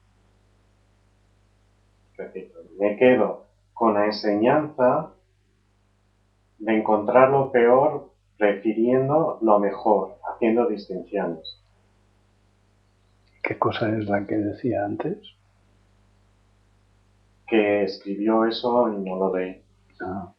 Repito, me quedo con la enseñanza de encontrar lo peor refiriendo lo mejor, haciendo distinciones. ¿Qué cosa es la que decía antes? Que escribió eso y no lo leí. Ah.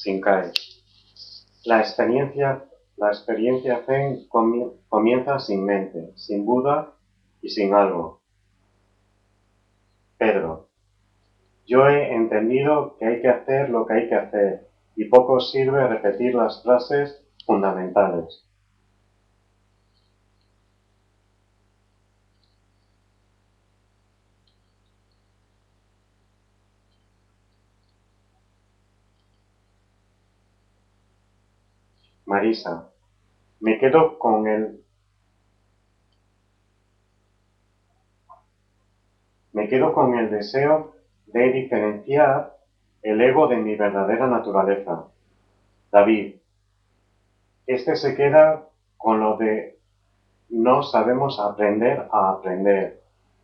Shinkai. La experiencia Zen comienza sin mente, sin Buda y sin algo. Pedro. Yo he entendido que hay que hacer lo que hay que hacer y poco sirve repetir las frases fundamentales. Marisa. Me quedo con el Me quedo con el deseo de diferenciar el ego de mi verdadera naturaleza. David, este se queda con lo de no sabemos aprender a aprender,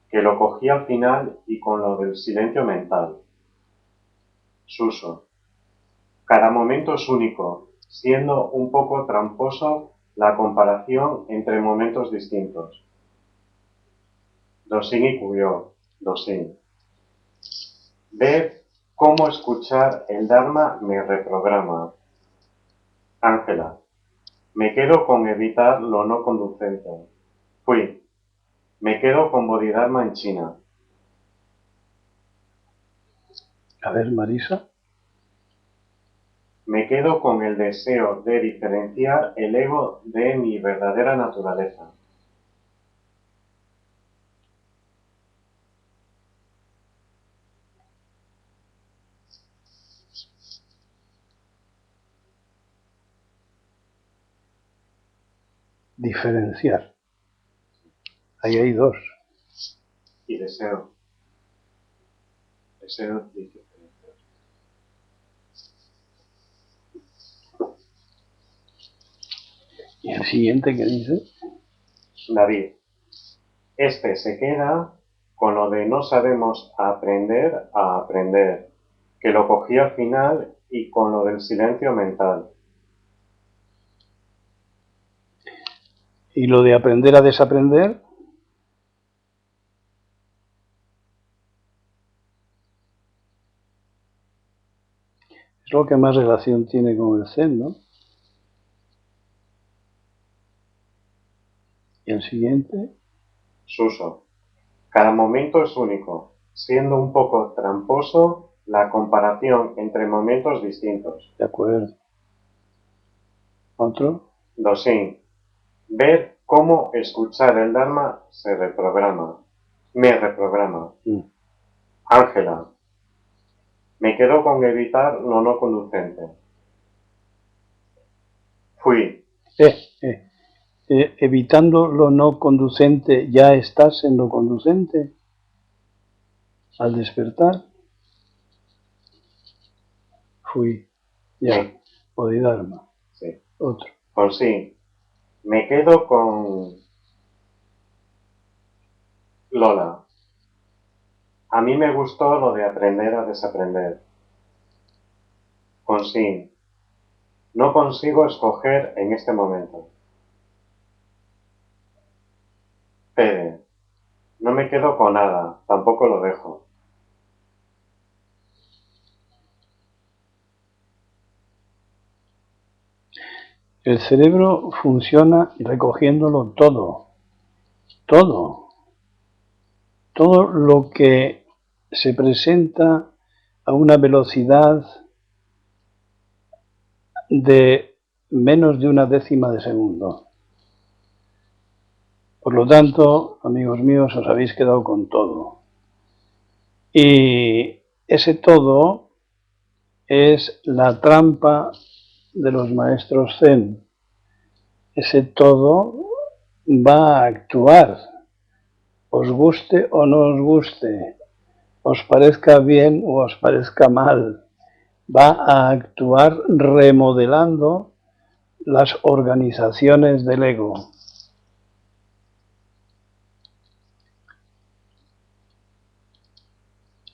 que lo cogí al final y con lo del silencio mental. Suso, cada momento es único, siendo un poco tramposo la comparación entre momentos distintos. Dosín y Cuvió, Dosín. Ver cómo escuchar el Dharma me reprograma. Ángela, me quedo con evitar lo no conducente. Fui, me quedo con Bodhidharma en China. A ver, Marisa. Me quedo con el deseo de diferenciar el ego de mi verdadera naturaleza. Diferenciar. Ahí hay dos. Y deseo. Deseo de diferenciar. ¿Y el siguiente qué dice? David, este se queda con lo de no sabemos aprender a aprender, que lo cogí al final y con lo del silencio mental. ¿Y lo de aprender a desaprender? Es lo que más relación tiene con el Zen, ¿no? ¿Y el siguiente? Suso, cada momento es único, siendo un poco tramposo la comparación entre momentos distintos. De acuerdo. ¿Otro? Dosín, ver cómo escuchar el Dharma se reprograma, me reprograma. Ángela, me quedo con evitar lo no conducente. Fui, Evitando lo no conducente, ¿ya estás en lo conducente? Al despertar, fui, ya, me, Bodhidharma. sí, Otro. con sí, me quedo con Lola. A mí me gustó lo de aprender a desaprender. Con sí, no consigo escoger en este momento. Fede, no me quedo con nada, tampoco lo dejo. El cerebro funciona recogiéndolo todo, todo, todo lo que se presenta a una velocidad de menos de una décima de segundo. Por lo tanto, amigos míos, os habéis quedado con todo. Y ese todo es la trampa de los maestros Zen. Ese todo va a actuar, os guste o no os guste, os parezca bien o os parezca mal, va a actuar remodelando las organizaciones del ego.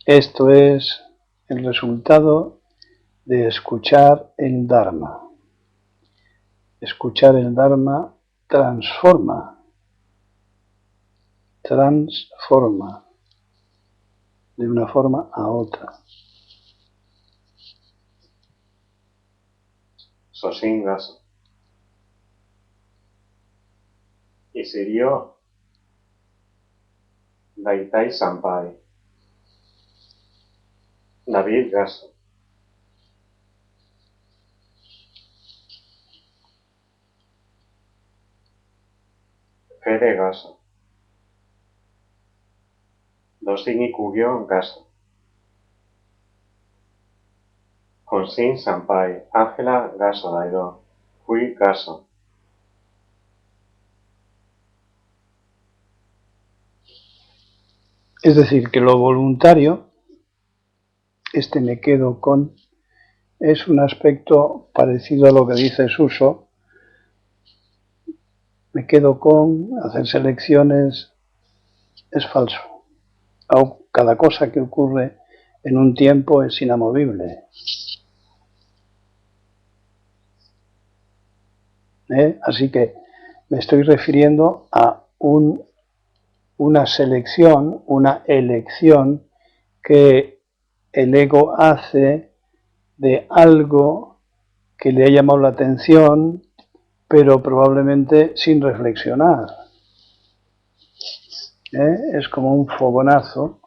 Esto es el resultado de escuchar el Dharma. Escuchar el Dharma transforma de una forma a otra. Sosín Gaso. Y sirió Daitai Sampai. David Gaso. Fede Gaso. Dosín y Kugyo Gaso. Konsin Sampai. Ángela Gaso Daido. Fui Gaso. Es decir, que lo voluntario, me quedo con, es un aspecto parecido a lo que dice Suso. Me quedo con, hacer selecciones es falso. Cada cosa que ocurre en un tiempo es inamovible. Así que me estoy refiriendo a una selección, una elección que el ego hace de algo que le ha llamado la atención, pero probablemente sin reflexionar. Es como un fogonazo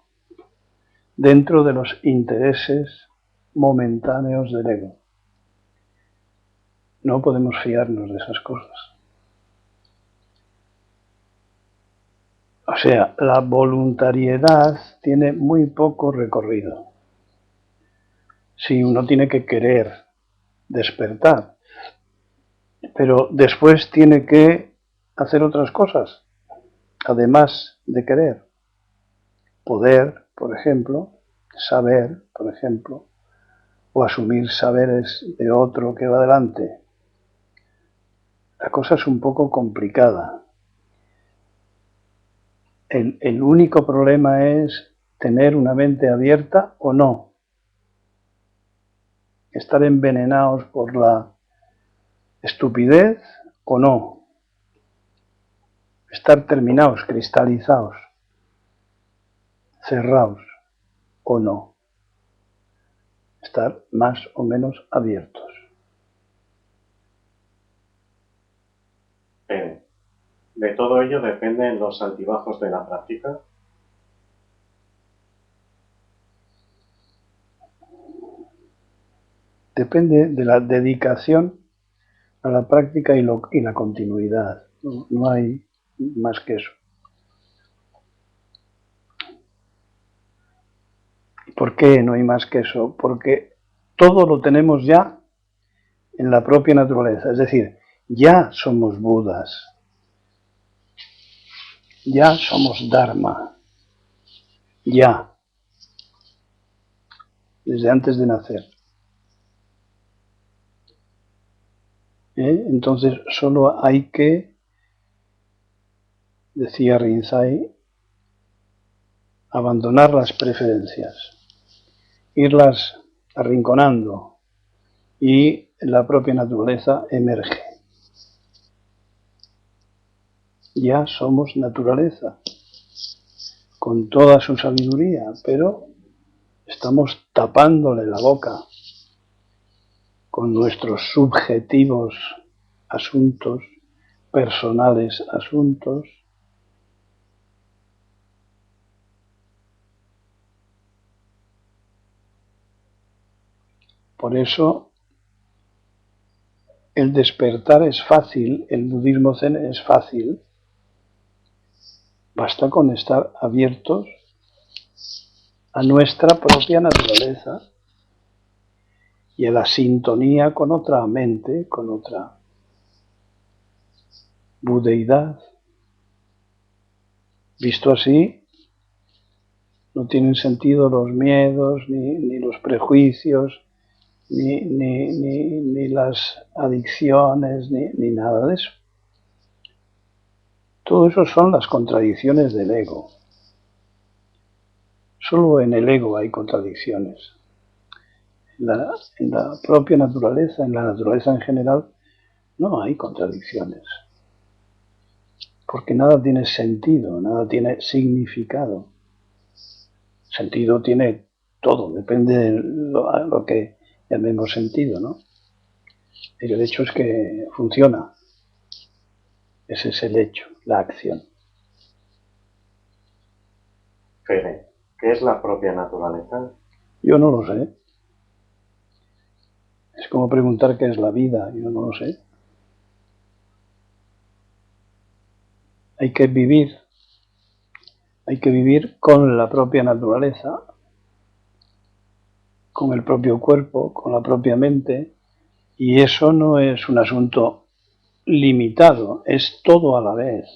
dentro de los intereses momentáneos del ego. No podemos fiarnos de esas cosas. O sea, la voluntariedad tiene muy poco recorrido. Sí, uno tiene que querer despertar, pero después tiene que hacer otras cosas, además de querer. Poder, por ejemplo, saber, por ejemplo, o asumir saberes de otro que va delante. La cosa es un poco complicada. El único problema es tener una mente abierta o no. Estar envenenados por la estupidez o no. Estar terminados, cristalizados, cerrados o no. Estar más o menos abiertos. ¿De todo ello dependen los altibajos de la práctica? Depende de la dedicación a la práctica y la continuidad. No hay más que eso. ¿Por qué no hay más que eso? Porque todo lo tenemos ya en la propia naturaleza. Es decir, ya somos Budas. Ya somos Dharma. Ya. Desde antes de nacer. Entonces solo hay que, decía Rinzai, abandonar las preferencias, irlas arrinconando y la propia naturaleza emerge. Ya somos naturaleza, con toda su sabiduría, pero estamos tapándole la boca con nuestros subjetivos asuntos, personales asuntos. Por eso el despertar es fácil, el budismo zen es fácil, basta con estar abiertos a nuestra propia naturaleza y a la sintonía con otra mente, con otra budeidad. Visto así, no tienen sentido los miedos, ni los prejuicios, ni las adicciones, ni nada de eso. Todo eso son las contradicciones del ego. Solo en el ego hay contradicciones. En la propia naturaleza, en la naturaleza en general, no hay contradicciones. Porque nada tiene sentido, nada tiene significado. Sentido tiene todo, depende de lo que llamemos sentido, ¿no? Pero el hecho es que funciona. Ese es el hecho, la acción. Fede, ¿qué es la propia naturaleza? Yo no lo sé. Es como preguntar qué es la vida, yo no lo sé. Hay que vivir con la propia naturaleza, con el propio cuerpo, con la propia mente, y eso no es un asunto limitado, es todo a la vez.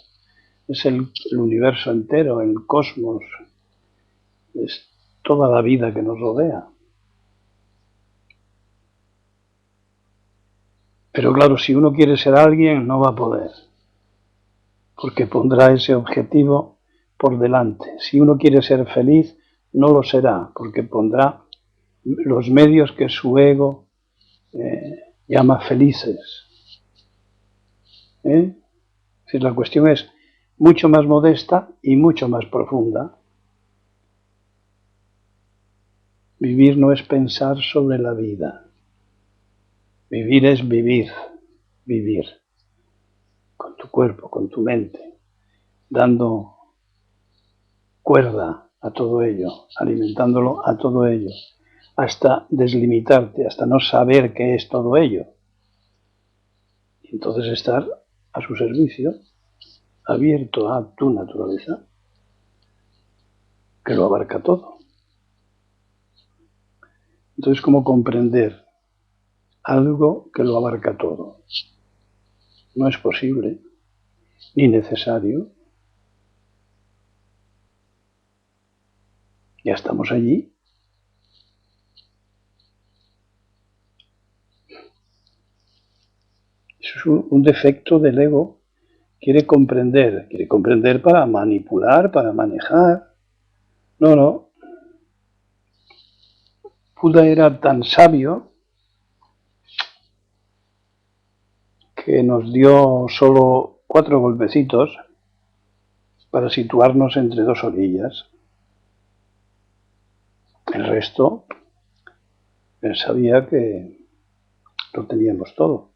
Es el universo entero, el cosmos, es toda la vida que nos rodea. Pero claro, si uno quiere ser alguien, no va a poder, porque pondrá ese objetivo por delante. Si uno quiere ser feliz, no lo será, porque pondrá los medios que su ego llama felices. Es decir, la cuestión es mucho más modesta y mucho más profunda. Vivir no es pensar sobre la vida. Vivir es vivir, vivir, con tu cuerpo, con tu mente, dando cuerda a todo ello, alimentándolo a todo ello, hasta deslimitarte, hasta no saber qué es todo ello. Y entonces estar a su servicio, abierto a tu naturaleza, que lo abarca todo. Entonces, ¿cómo comprender algo que lo abarca todo? No es posible, ni necesario. Ya estamos allí. Eso es un defecto del ego. Quiere comprender para manipular, para manejar. No. Buda era tan sabio que nos dio solo 4 golpecitos para situarnos entre 2 orillas. El resto, él sabía que lo teníamos todo.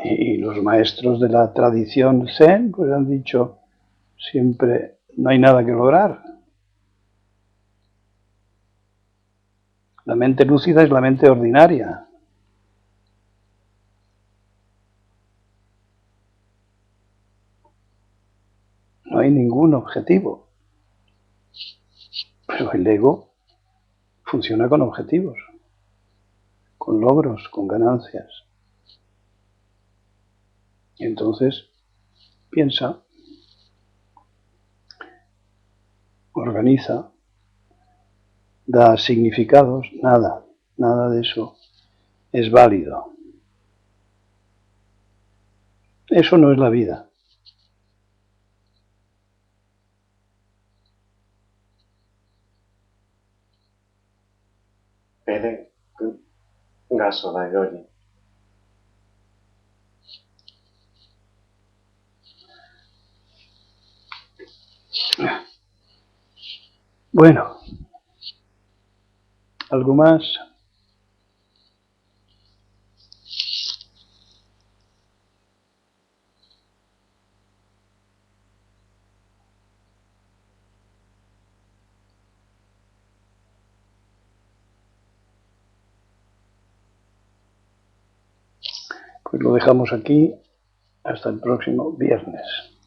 Y los maestros de la tradición Zen pues han dicho siempre, no hay nada que lograr. La mente lúcida es la mente ordinaria. No hay ningún objetivo. Pero el ego funciona con objetivos, con logros, con ganancias. Y entonces piensa, organiza, da significados, nada de eso es válido. Eso no es la vida. Pede gaso da yoyi. Bueno, ¿algo más? Pues lo dejamos aquí hasta el próximo viernes.